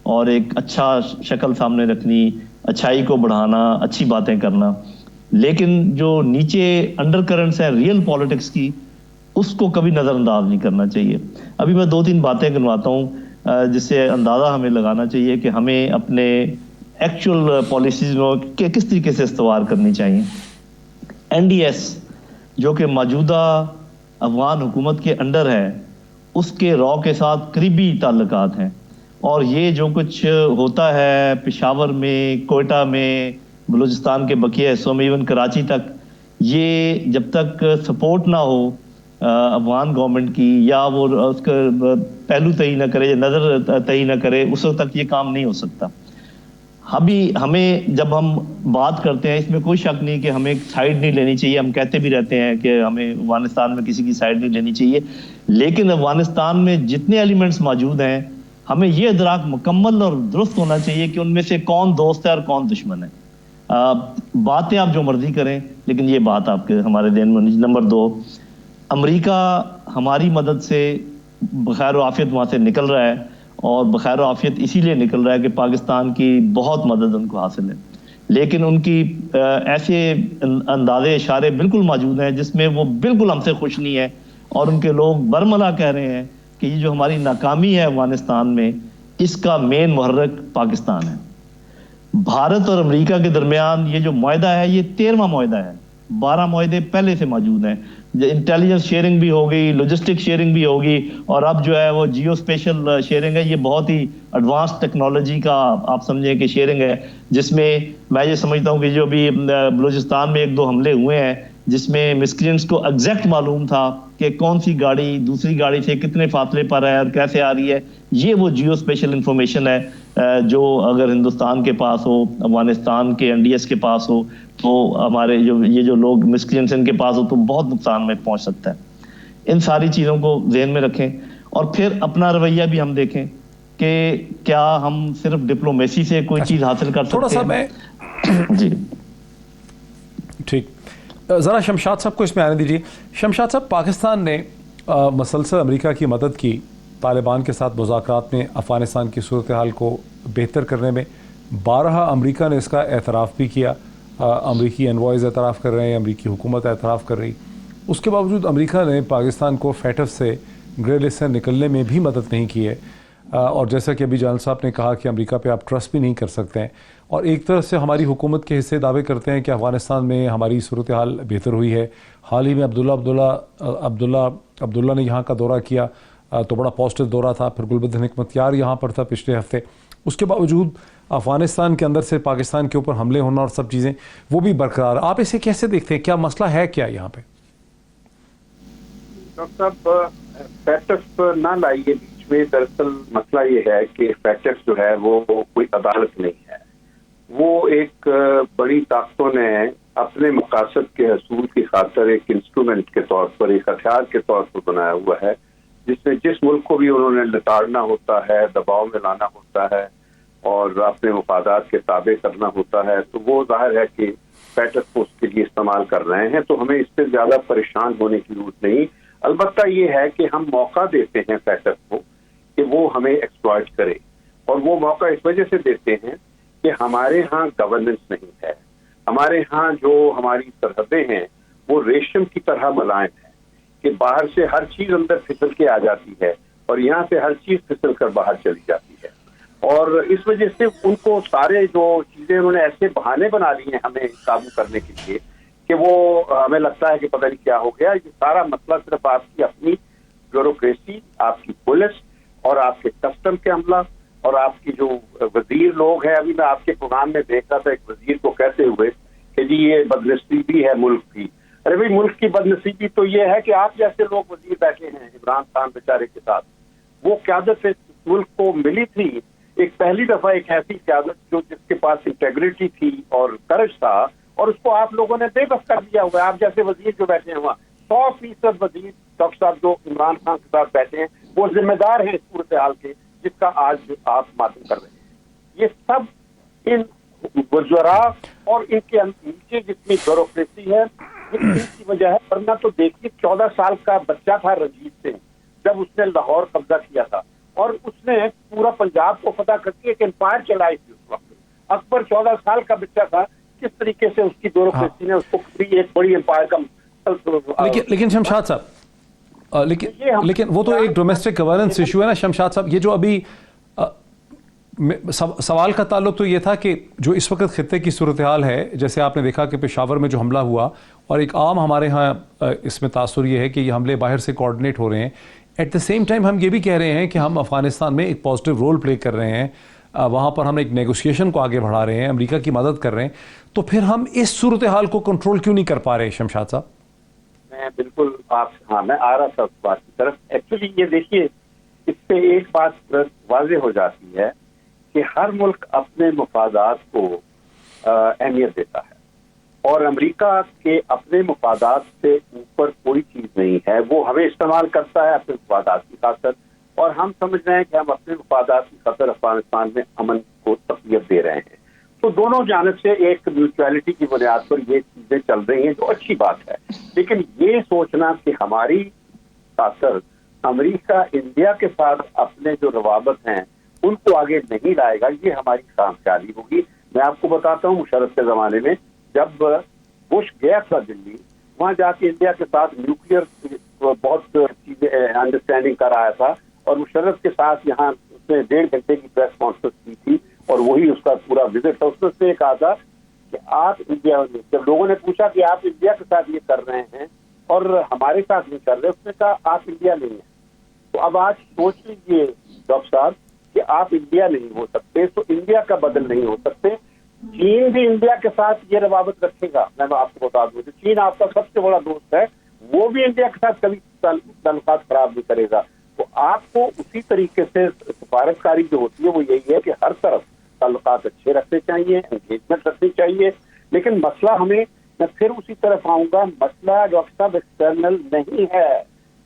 اور ایک اچھا شکل سامنے رکھنی, اچھائی کو بڑھانا, اچھی باتیں کرنا. لیکن جو نیچے انڈر کرنٹس ہیں ریئل پالیٹکس کی, اس کو کبھی نظر انداز نہیں کرنا چاہیے. ابھی میں 2-3 باتیں گنواتا ہوں جس سے اندازہ ہمیں لگانا چاہیے کہ ہمیں اپنے ایکچوئل پالیسیز میں کس طریقے سے استوار کرنی چاہیے. NDS جو کہ موجودہ افغان حکومت کے انڈر ہے, اس کے را کے ساتھ قریبی تعلقات ہیں. اور یہ جو کچھ ہوتا ہے پشاور میں، کوئٹہ میں، بلوچستان کے بقیہ حصوں میں، ایون کراچی تک، یہ جب تک سپورٹ نہ ہو افغان گورنمنٹ کی، یا وہ اس کا پہلو طے نہ کرے یا نظر طے نہ کرے، اس وقت تک یہ کام نہیں ہو سکتا. ہمیں جب ہم بات کرتے ہیں، اس میں کوئی شک نہیں کہ ہمیں سائیڈ نہیں لینی چاہیے. ہم کہتے بھی رہتے ہیں کہ ہمیں افغانستان میں کسی کی سائیڈ نہیں لینی چاہیے، لیکن افغانستان میں جتنے ایلیمنٹس موجود ہیں، ہمیں یہ ادراک مکمل اور درست ہونا چاہیے کہ ان میں سے کون دوست ہے اور کون دشمن ہے. باتیں آپ جو مرضی کریں، لیکن یہ بات آپ کے ہمارے ذہن میں. نمبر 2، امریکہ ہماری مدد سے بخیر و عافیت وہاں سے نکل رہا ہے، اور بخیر و عافیت اسی لیے نکل رہا ہے کہ پاکستان کی بہت مدد ان کو حاصل ہے. لیکن ان کی ایسے اندازے اشارے بالکل موجود ہیں جس میں وہ بالکل ہم سے خوش نہیں ہے، اور ان کے لوگ برملا کہہ رہے ہیں کہ یہ جو ہماری ناکامی ہے افغانستان میں، اس کا مین محرک پاکستان ہے. بھارت اور امریکہ کے درمیان یہ جو معاہدہ ہے، یہ 13واں معاہدہ ہے. 12 معاہدے پہلے سے موجود ہیں. انٹیلیجنس شیئرنگ بھی ہوگی، لاجسٹک شیئرنگ بھی ہوگی، اور اب جو ہے وہ جیو اسپیشل شیئرنگ ہے. یہ بہت ہی ایڈوانس ٹیکنالوجی کا آپ سمجھیں کہ شیئرنگ ہے، جس میں میں یہ سمجھتا ہوں کہ جو بھی بلوچستان میں 1-2 حملے ہوئے ہیں، جس میں مسکرینٹس کو ایگزیکٹ معلوم تھا کہ کون سی گاڑی دوسری گاڑی سے کتنے فاصلے پر ہے اور کیسے آ رہی ہے. یہ وہ جیو اسپیشل انفارمیشن ہے جو اگر ہندوستان کے پاس ہو، افغانستان کے NDS کے پاس ہو، تو ہمارے یہ جو لوگ مسکرینٹس ان کے پاس ہو تو بہت نقصان میں پہنچ سکتا ہے. ان ساری چیزوں کو ذہن میں رکھیں، اور پھر اپنا رویہ بھی ہم دیکھیں کہ کیا ہم صرف ڈپلومیسی سے کوئی چیز حاصل کر تھوڑا سکتے سا میں ہیں. جی ٹھیک، ذرا شمشاد صاحب کو اس میں آنے دیجیے. شمشاد صاحب، پاکستان نے مسلسل امریکہ کی مدد کی طالبان کے ساتھ مذاکرات میں افغانستان کی صورتحال کو بہتر کرنے میں. بارہا امریکہ نے اس کا اعتراف بھی کیا، امریکی انوائز اعتراف کر رہے ہیں، امریکی حکومت اعتراف کر رہی. اس کے باوجود امریکہ نے پاکستان کو فیٹف سے گرے لسٹ سے نکلنے میں بھی مدد نہیں کی ہے. اور جیسا کہ ابھی جان صاحب نے کہا کہ امریکہ پہ آپ ٹرسٹ بھی نہیں کر سکتے ہیں، اور ایک طرف سے ہماری حکومت کے حصے دعوے کرتے ہیں کہ افغانستان میں ہماری صورتحال بہتر ہوئی ہے. حال ہی میں عبداللہ نے یہاں کا دورہ کیا تو بڑا پازیٹیو دورہ تھا. پھر گلبدین حکمتیار یہاں پر تھا پچھلے ہفتے. اس کے باوجود افغانستان کے اندر سے پاکستان کے اوپر حملے ہونا اور سب چیزیں وہ بھی برقرار. آپ اسے کیسے دیکھتے ہیں؟ کیا مسئلہ ہے کیا یہاں پہ؟ ڈاکٹر صاحب، فیٹف نہ لائیے بیچ میں. دراصل مسئلہ یہ ہے کہ فیٹف جو ہے وہ کوئی عدالت نہیں ہے. وہ ایک بڑی طاقتوں نے اپنے مقاصد کے حصول کی خاطر ایک انسٹرومنٹ کے طور پر، ایک ہتھیار کے طور پر بنایا ہوا ہے، جس میں جس ملک کو بھی انہوں نے لتاڑنا ہوتا ہے، دباؤ میں لانا ہوتا ہے اور اپنے مفادات کے تابع کرنا ہوتا ہے، تو وہ ظاہر ہے کہ فیٹف کو اس کے لیے استعمال کر رہے ہیں. تو ہمیں اس سے زیادہ پریشان ہونے کی ضرورت نہیں. البتہ یہ ہے کہ ہم موقع دیتے ہیں فیٹف کو کہ وہ ہمیں ایکسپلائٹ کرے، اور وہ موقع اس وجہ سے دیتے ہیں کہ ہمارے ہاں گورننس نہیں ہے. ہمارے ہاں جو ہماری سرحدیں ہیں وہ ریشم کی طرح ملائم ہیں کہ باہر سے ہر چیز اندر پھسل کے آ جاتی ہے اور یہاں سے ہر چیز پھسل کر باہر چلی جاتی ہے. اور اس وجہ سے ان کو سارے جو چیزیں انہوں نے ایسے بہانے بنا لی ہیں ہمیں قابو کرنے کے لیے کہ وہ ہمیں لگتا ہے کہ پتہ نہیں کیا ہو گیا. یہ سارا مسئلہ صرف آپ کی اپنی بیوروکریسی، آپ کی پولیس اور آپ کے کسٹم کے عملہ اور آپ کی جو وزیر لوگ ہیں. ابھی میں آپ کے پروگرام میں دیکھ رہا تھا ایک وزیر کو کہتے ہوئے کہ جی یہ بدنصیبی ہے ملک کی. ارے بھائی، ملک کی بدنصیبی تو یہ ہے کہ آپ جیسے لوگ وزیر بیٹھے ہیں عمران خان بیچارے کے ساتھ. وہ قیادت ملک کو ملی تھی ایک پہلی دفعہ، ایک ایسی قیادت جو جس کے پاس انٹیگریٹی تھی اور کرج تھا، اور اس کو آپ لوگوں نے بے بس کر دیا ہوا ہے. آپ جیسے وزیر جو بیٹھے ہیں وہاں 100% وزیر ڈاکٹر صاحب جو عمران خان کے ساتھ بیٹھے ہیں وہ ذمہ دار ہیں اس صورتحال کے جس کا آج آپ ماتم کر رہے ہیں. یہ سب ان وزراء اور ان کے نیچے جتنی بیوروکریسی ہے ان کی وجہ ہے. ورنہ تو دیکھیے 14 سال کا بچہ تھا رنجیت سنگھ جب اس نے لاہور قبضہ کیا تھا، اور اس نے پورا پنجاب کو فتح کر کے ایک امپائر چلائی تھی. اس وقت اکبر 14 سال کا بچہ تھا. کس طریقے سے اس کی بیوروکریسی نے اس کو ایک بڑی امپائر کا لیکن شمشاد صاحب، لیکن وہ تو ایک ڈومیسٹک گورننس ایشو ہے نا شمشاد صاحب. یہ جو ابھی سوال کا تعلق تو یہ تھا کہ جو اس وقت خطے کی صورتحال ہے، جیسے آپ نے دیکھا کہ پشاور میں جو حملہ ہوا، اور ایک عام ہمارے ہاں اس میں تاثر یہ ہے کہ یہ حملے باہر سے کوارڈینیٹ ہو رہے ہیں. ایٹ دا سیم ٹائم ہم یہ بھی کہہ رہے ہیں کہ ہم افغانستان میں ایک پازیٹیو رول پلے کر رہے ہیں, وہاں پر ہم ایک نیگوسیشن کو آگے بڑھا رہے ہیں, امریکہ کی مدد کر رہے ہیں, تو پھر ہم اس صورتحال کو کنٹرول کیوں نہیں کر پا رہے شمشاد صاحب؟ میں بالکل میں آ رہا تھا اس بات کی طرف. ایکچولی یہ دیکھیے, اس سے ایک بات واضح ہو جاتی ہے کہ ہر ملک اپنے مفادات کو اہمیت دیتا ہے, اور امریکہ کے اپنے مفادات سے اوپر کوئی چیز نہیں ہے. وہ ہمیں استعمال کرتا ہے اپنے مفادات کی خاطر, اور ہم سمجھ رہے ہیں کہ ہم اپنے مفادات کی خاطر افغانستان میں امن کو تقویت دے رہے ہیں. تو دونوں جانب سے ایک میوچویلٹی کی بنیاد پر یہ چیزیں چل رہی ہیں, جو اچھی بات ہے. لیکن یہ سوچنا کہ ہماری خاطر امریکہ انڈیا کے ساتھ اپنے جو روابط ہیں ان کو آگے نہیں لائے گا, یہ ہماری خام خیالی ہوگی. میں آپ کو بتاتا ہوں, مشرف کے زمانے میں جب بش گیا تھا دلی, وہاں جا کے انڈیا کے ساتھ نیوکلیئر بہت چیزیں انڈرسٹینڈنگ کرایا تھا, اور مشرف کے ساتھ یہاں اس نے 1.5 گھنٹے کی پریس کانفرنس کی تھی, اور وہی اس کا پورا وزٹ تھا. اس نے اس سے کہا تھا کہ آپ انڈیا, جب لوگوں نے پوچھا کہ آپ انڈیا کے ساتھ یہ کر رہے ہیں اور ہمارے ساتھ نہیں کر رہے, اس نے کہا آپ انڈیا نہیں ہیں. تو اب آج سوچ لیجیے ڈاکٹر صاحب کہ آپ انڈیا نہیں ہو سکتے تو انڈیا کا بدل نہیں ہو سکتے. چین بھی انڈیا کے ساتھ یہ روابط رکھے گا. میں آپ کو بتا دوں, چین آپ کا سب سے بڑا دوست ہے, وہ بھی انڈیا کے ساتھ کبھی تعلقات خراب نہیں کرے گا. تو آپ کو اسی طریقے سے سفارتکاری جو ہوتی ہے وہ یہی ہے کہ ہر طرف تعلقات اچھے رکھنے چاہیے, انگیجمنٹ رکھنی چاہیے. لیکن مسئلہ ہمیں, میں پھر اسی طرف آؤں گا, مسئلہ ڈاکٹر صاحب ایکسٹرنل نہیں ہے,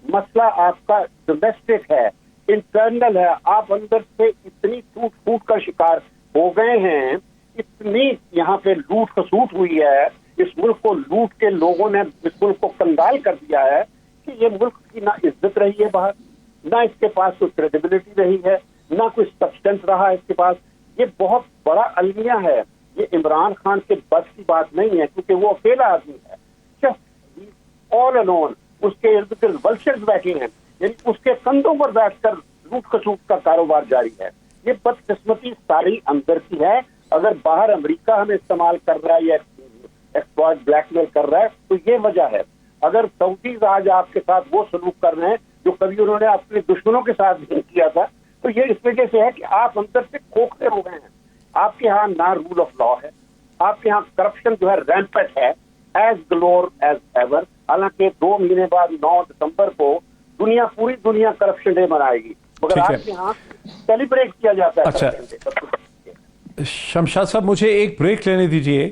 مسئلہ آپ کا ڈومیسٹک ہے, انٹرنل ہے. آپ اندر سے اتنی ٹوٹ کا شکار ہو گئے ہیں, اتنی یہاں پہ لوٹ خسوٹ ہوئی ہے, اس ملک کو لوٹ کے لوگوں نے اس ملک کو کنگال کر دیا ہے کہ یہ ملک کی نہ عزت رہی ہے باہر, نہ اس کے پاس کوئی کریڈیبلٹی رہی ہے, نہ کوئی سبسٹینس رہا اس کے پاس. یہ بہت بڑا المیہ ہے. یہ عمران خان کے بس کی بات نہیں ہے, کیونکہ وہ اکیلا آدمی ہے, جسٹ آل الون. اس کے ارد گرد ولچرز بیٹھے ہیں, یعنی اس کے کندھوں پر بیٹھ کر لوٹ خسوٹ کا کاروبار جاری ہے. یہ بدقسمتی ساری اندر کی ہے. اگر باہر امریکہ ہمیں استعمال کر رہا ہے یا ایکسپلائٹ بلیک میل کر رہا ہے تو یہ وجہ ہے. اگر سعودیز آج آپ کے ساتھ وہ سلوک کر رہے ہیں جو کبھی انہوں نے اپنے دشمنوں کے ساتھ نہیں کیا تھا, تو یہ اس وجہ سے ہے کہ آپ اندر سے کھوکھلے ہو گئے ہیں. آپ کے ہاں نہ رول آف لا ہے, آپ کے ہاں کرپشن جو ہے ریمپٹ ہے, ایز گلور ایز ایور. حالانکہ 2 مہینے بعد 9 دسمبر کو پوری دنیا کرپشن ڈے منائے گی, مگر آپ کے ہاں سیلیبریٹ کیا جاتا ہے. اچھا شمشاد صاحب مجھے ایک بریک لینے دیجئے.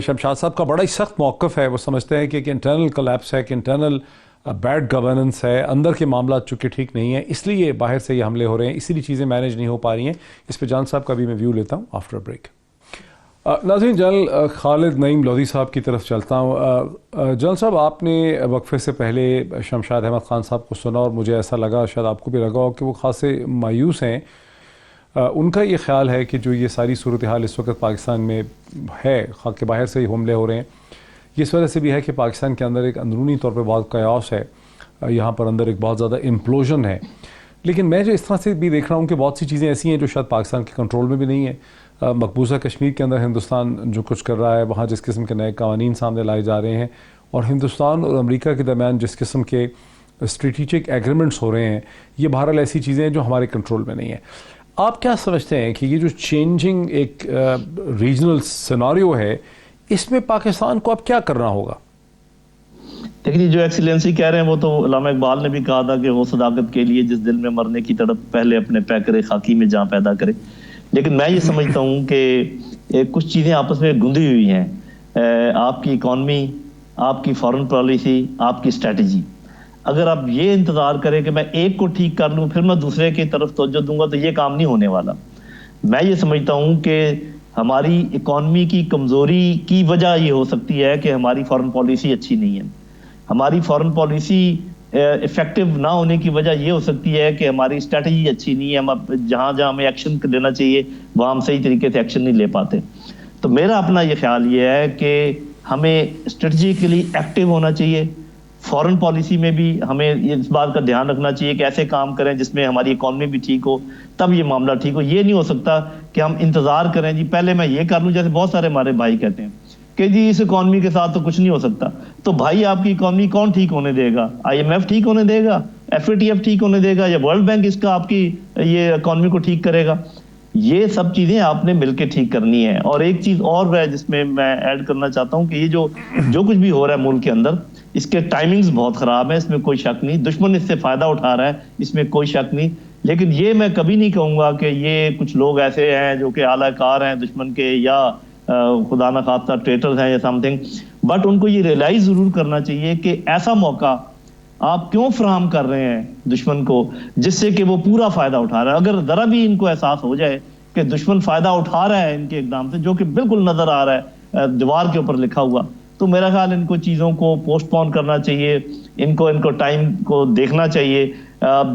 شمشاد صاحب کا بڑا ہی سخت موقف ہے. وہ سمجھتے ہیں کہ ایک انٹرنل کلیپس ہے, کہ انٹرنل بیڈ گورننس ہے, اندر کے معاملات چونکہ ٹھیک نہیں ہیں, اس لیے باہر سے یہ حملے ہو رہے ہیں, اسی لیے چیزیں مینیج نہیں ہو پا رہی ہیں. اس پہ جان صاحب کا بھی میں ویو لیتا ہوں آفٹر بریک. ناظرین, جنرل خالد نعیم لودھی صاحب کی طرف چلتا ہوں. جنرل صاحب, آپ نے وقفے سے پہلے شمشاد احمد خان صاحب کو سنا اور مجھے ایسا لگا, شاید آپ کو بھی لگا ہو, کہ وہ خاصے مایوس ہیں. ان کا یہ خیال ہے کہ جو یہ ساری صورتحال اس وقت پاکستان میں ہے, خاص کے باہر سے ہی حملے ہو رہے ہیں, یہ اس وجہ سے بھی ہے کہ پاکستان کے اندر ایک اندرونی طور پہ بہت قیاس ہے, یہاں پر اندر ایک بہت زیادہ امپلوژن ہے. لیکن میں جو اس طرح سے بھی دیکھ رہا ہوں کہ بہت سی چیزیں ایسی ہیں جو شاید پاکستان کے کنٹرول میں بھی نہیں ہیں. مقبوضہ کشمیر کے اندر ہندوستان جو کچھ کر رہا ہے, وہاں جس قسم کے نئے قوانین سامنے لائے جا رہے ہیں, اور ہندوستان اور امریکہ کے درمیان جس قسم کے اسٹریٹجک ایگریمنٹس ہو رہے ہیں, یہ بہرحال ایسی چیزیں ہیں جو ہمارے کنٹرول میں نہیں ہیں. آپ کیا سمجھتے ہیں کہ یہ جو چینجنگ ایک ریجنل سیناریو ہے, اس میں پاکستان کو اب کیا کرنا ہوگا؟ دیکھیے, جو ایکسیلنسی کہہ رہے ہیں وہ تو علامہ اقبال نے بھی کہا تھا کہ وہ صداقت کے لیے جس دل میں مرنے کی تڑپ پہلے اپنے پیکر خاکی میں جہاں پیدا کرے. لیکن میں یہ سمجھتا ہوں کہ کچھ چیزیں آپس میں گندھی ہوئی ہیں. آپ کی اکانومی, آپ کی فارن پالیسی, آپ کی اسٹریٹجی. اگر آپ یہ انتظار کریں کہ میں ایک کو ٹھیک کر لوں پھر میں دوسرے کی طرف توجہ دوں گا, تو یہ کام نہیں ہونے والا. میں یہ سمجھتا ہوں کہ ہماری اکانومی کی کمزوری کی وجہ یہ ہو سکتی ہے کہ ہماری فارن پالیسی اچھی نہیں ہے. ہماری فارن پالیسی افیکٹو نہ ہونے کی وجہ یہ ہو سکتی ہے کہ ہماری اسٹریٹجی اچھی نہیں ہے. ہم جہاں ہمیں ایکشن لینا چاہیے وہاں ہم صحیح طریقے سے ایکشن نہیں لے پاتے. تو میرا اپنا یہ خیال یہ ہے کہ ہمیں اسٹریٹجیکلی ایکٹیو ہونا چاہیے. فارن پالیسی میں بھی ہمیں اس بات کا دھیان رکھنا چاہیے کہ ایسے کام کریں جس میں ہماری اکانومی بھی ٹھیک ہو, تب یہ معاملہ ٹھیک ہو. یہ نہیں ہو سکتا کہ ہم انتظار کریں, جی پہلے میں یہ کر لوں, جیسے بہت سارے ہمارے بھائی کہتے ہیں کہ جی اس اکانومی کے ساتھ تو کچھ نہیں ہو سکتا. تو بھائی آپ کی اکانومی کون ٹھیک ہونے دے گا؟ IMF ٹھیک ہونے دے گا؟ FATF ٹھیک ہونے دے گا؟ یا ورلڈ بینک اس کا آپ کی یہ اکانومی کو ٹھیک کرے گا؟ یہ سب چیزیں آپ نے مل کے ٹھیک کرنی ہے. اور ایک چیز اور ہے جس میں ایڈ کرنا چاہتا ہوں کہ یہ جو کچھ بھی ہو رہا ہے ملک کے اندر، اس کے ٹائمنگز بہت خراب ہیں، اس میں کوئی شک نہیں. دشمن اس سے فائدہ اٹھا رہا ہے، اس میں کوئی شک نہیں. لیکن یہ میں کبھی نہیں کہوں گا کہ یہ کچھ لوگ ایسے ہیں جو کہ اعلی کار ہیں دشمن کے، یا خدا نہ خواستہ ٹریٹرز ہیں یا سم تھنگ. بٹ ان کو یہ ریئلائز ضرور کرنا چاہیے کہ ایسا موقع آپ کیوں فراہم کر رہے ہیں دشمن کو جس سے کہ وہ پورا فائدہ اٹھا رہا ہے. اگر ذرا بھی ان کو احساس ہو جائے کہ دشمن فائدہ اٹھا رہا ہے ان کے اقدام سے، جو کہ بالکل نظر آ رہا ہے دیوار کے اوپر لکھا ہوا، تو میرا خیال ان کو چیزوں کو پوسٹ پون کرنا چاہیے، ان کو ٹائم کو دیکھنا چاہیے.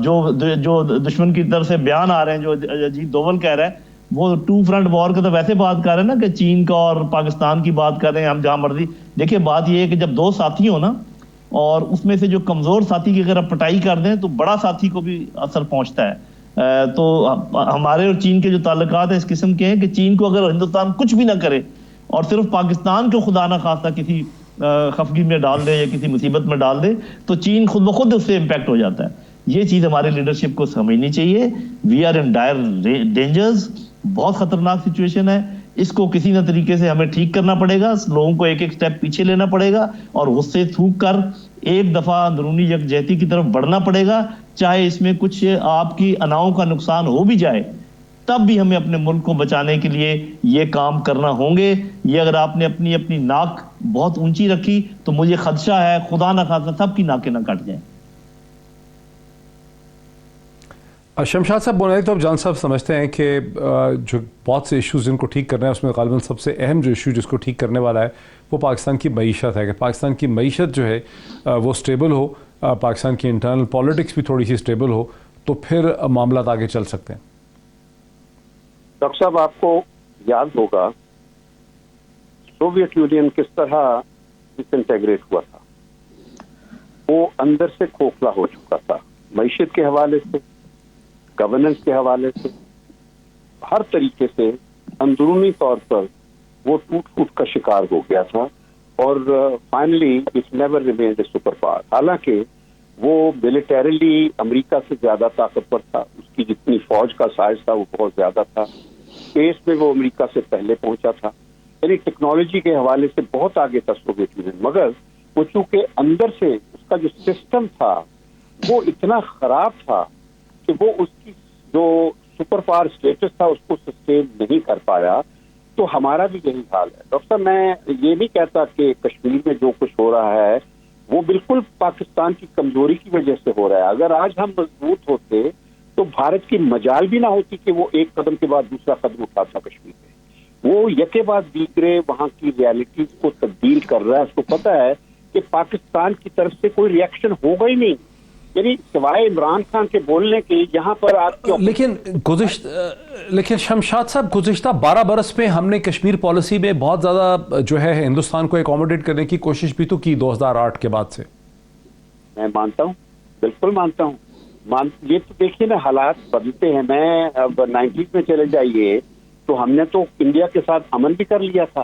جو دشمن کی طرف سے بیان آ رہے ہیں، جو اجیت دوول کہہ رہا ہے، وہ ٹو فرنٹ وار کا تو ویسے بات کر رہے ہیں نا کہ چین کا اور پاکستان کی بات کر رہے ہیں، ہم جہاں مرضی. دیکھیں بات یہ ہے کہ جب دو ساتھی ہو نا، اور اس میں سے جو کمزور ساتھی کی اگر آپ پٹائی کر دیں تو بڑا ساتھی کو بھی اثر پہنچتا ہے. تو ہمارے اور چین کے جو تعلقات ہیں اس قسم کے ہیں کہ چین کو اگر ہندوستان کچھ بھی نہ کرے اور صرف پاکستان کو خدا نہ خواستہ کسی خفگی میں ڈال دے یا کسی مصیبت میں ڈال دے تو چین خود بخود اس سے امپیکٹ ہو جاتا ہے. یہ چیز ہمارے لیڈرشپ کو سمجھنی چاہیے. We are in dryer dangers, بہت خطرناک سچویشن ہے. اس کو کسی نہ طریقے سے ہمیں ٹھیک کرنا پڑے گا، لوگوں کو ایک ایک سٹیپ پیچھے لینا پڑے گا اور غصے تھوک کر ایک دفعہ اندرونی یکجہتی کی طرف بڑھنا پڑے گا. چاہے اس میں کچھ آپ کی اناؤں کا نقصان ہو بھی جائے، تب بھی ہمیں اپنے ملک کو بچانے کے لیے یہ کام کرنا ہوں گے. یہ اگر آپ نے اپنی ناک بہت اونچی رکھی تو مجھے خدشہ ہے خدا نہ خواستہ سب کی ناکیں نہ کٹ جائیں. شمشاد صاحب، بنیادی طور پر جان صاحب سمجھتے ہیں کہ جو بہت سے ایشوز جن کو ٹھیک کرنا ہے اس میں غالباً سب سے اہم جو ایشو جس کو ٹھیک کرنے والا ہے وہ پاکستان کی معیشت ہے، کہ پاکستان کی معیشت جو ہے وہ سٹیبل ہو، پاکستان کی انٹرنل پالیٹکس بھی تھوڑی سی سٹیبل ہو تو پھر معاملات آگے چل سکتے ہیں. ڈاکٹر صاحب، آپ کو یاد ہوگا سوویت یونین کس طرح ڈس انٹیگریٹ ہوا تھا. وہ اندر سے کھوکھلا ہو چکا تھا، معیشت کے حوالے سے، گورننس کے حوالے سے، ہر طریقے سے اندرونی طور پر وہ ٹوٹ پھوٹ کا شکار ہو گیا تھا. اور finally it never remained a super power. حالانکہ وہ ملیٹریلی امریکہ سے زیادہ طاقتور تھا، اس کی جتنی فوج کا سائز تھا وہ بہت زیادہ تھا، اسپیس میں وہ امریکہ سے پہلے پہنچا تھا، یعنی ٹیکنالوجی کے حوالے سے بہت آگے تھا سوویت یونین. مگر وہ چونکہ اندر سے اس کا جو سسٹم تھا وہ اتنا خراب تھا کہ وہ اس کی جو سپر پاور اسٹیٹس تھا اس کو سسٹین نہیں کر پایا. تو ہمارا بھی یہی حال ہے. ڈاکٹر صاحب، میں یہ نہیں کہتا کہ کشمیر میں جو کچھ ہو رہا ہے وہ بالکل پاکستان کی کمزوری کی وجہ سے ہو رہا ہے. اگر آج ہم مضبوط ہوتے تو بھارت کی مجال بھی نہ ہوتی کہ وہ ایک قدم کے بعد دوسرا قدم اٹھاتا کشمیر میں. وہ یکے بعد دیگرے وہاں کی ریالٹیز کو تبدیل کر رہا ہے. اس کو پتا ہے کہ پاکستان کی طرف سے کوئی ریئیکشن ہوگا ہی نہیں، یعنی سوائے عمران خان کے بولنے کے. یہاں پر آپ لیکن شمشاد صاحب، گزشتہ 12 برس میں ہم نے کشمیر پالیسی میں بہت زیادہ جو ہے ہندوستان کو اکوموڈیٹ کرنے کی کوشش بھی تو کی 2008 کے بعد سے. میں مانتا ہوں، بالکل مانتا ہوں. یہ تو دیکھیے نا، حالات بدلتے ہیں. میں اب 90s میں چلے جائیے تو ہم نے تو انڈیا کے ساتھ امن بھی کر لیا تھا.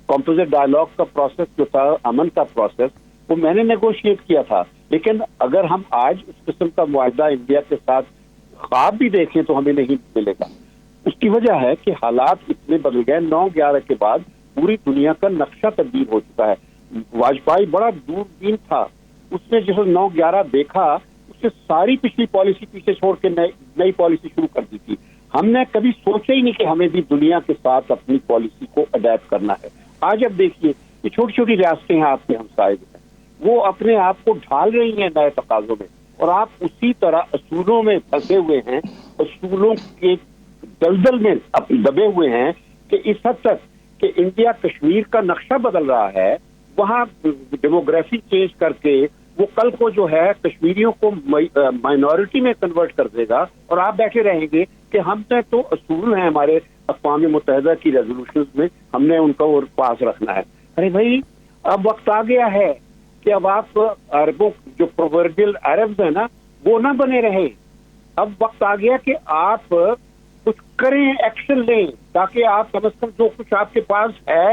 کمپوزٹ ڈائلاگ کا پروسیس جو تھا، امن کا پروسیس، وہ میں نے نیگوشیٹ کیا تھا. لیکن اگر ہم آج اس قسم کا معاہدہ انڈیا کے ساتھ خواب بھی دیکھیں تو ہمیں نہیں ملے گا. اس کی وجہ ہے کہ حالات اتنے بدل گئے. 9/11 کے بعد پوری دنیا کا نقشہ تبدیل ہو چکا ہے. واجپئی بڑا دوربین تھا، اس نے جس 9/11 دیکھا اس نے ساری پچھلی پالیسی پیچھے چھوڑ کے نئی پالیسی شروع کر دی تھی. ہم نے کبھی سوچا ہی نہیں کہ ہمیں بھی دنیا کے ساتھ اپنی پالیسی کو اڈیپٹ کرنا ہے. آج اب دیکھیے یہ چھوٹی چھوٹی ریاستیں ہیں آپ کے ہمسائے ہیں، وہ اپنے آپ کو ڈھال رہی ہیں نئے تقاضوں میں، اور آپ اسی طرح اصولوں میں پھنسے ہوئے ہیں، اصولوں کے دلدل میں دبے ہوئے ہیں کہ اس حد تک کہ انڈیا کشمیر کا نقشہ بدل رہا ہے. وہاں ڈیموگرافی چینج کر کے وہ کل کو جو ہے کشمیریوں کو مائنورٹی میں کنورٹ کر دے گا، اور آپ بیٹھے رہیں گے کہ ہم نے تو اصول ہیں ہمارے اقوام متحدہ کی ریزولوشنز میں، ہم نے ان کو پاس رکھنا ہے. ارے بھائی، اب وقت آ گیا ہے کہ اب آپ عربوں جو پرووربل عربز ہیں نا وہ نہ بنے رہے. اب وقت آ گیا کہ آپ کچھ کریں، ایکشن لیں، تاکہ آپ کم از کم جو کچھ آپ کے پاس ہے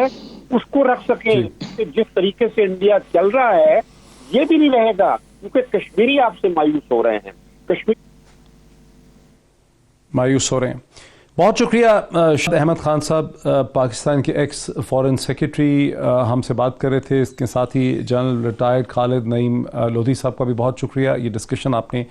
उसको रख सकें कि जिस तरीके से इंडिया चल रहा है ये भी नहीं रहेगा, क्योंकि कश्मीरी आपसे मायूस हो रहे हैं, कश्मीर मायूस हो रहे हैं। बहुत शुक्रिया शाहिद अहमद खान साहब, पाकिस्तान के एक्स फॉरेन सेक्रेटरी हमसे बात कर रहे थे। इसके साथ ही जनरल रिटायर्ड खालिद नईम लोधी साहब का भी बहुत शुक्रिया। ये डिस्कशन आपने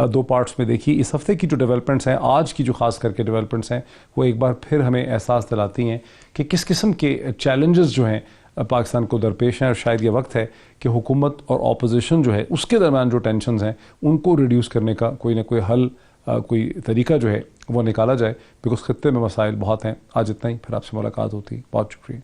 दो पार्ट्स में देखी। इस हफ्ते की जो डेवलपमेंट्स हैं, आज की जो खास करके डेवलपमेंट्स हैं, वो एक बार फिर हमें एहसास दिलाती हैं कि किस किस्म के चैलेंजेस जो हैं पाकिस्तान को दरपेश हैं, और शायद ये वक्त है कि हुकूमत और अपोजिशन जो है उसके दरमियान जो टेंशन्स हैं उनको रिड्यूस करने का कोई ना कोई हल, कोई तरीका जो है वो निकाला जाए, बिकॉज खत्ते में मसाइल बहुत हैं। आज इतना ही, फिर आपसे मुलाकात होती। बहुत शुक्रिया।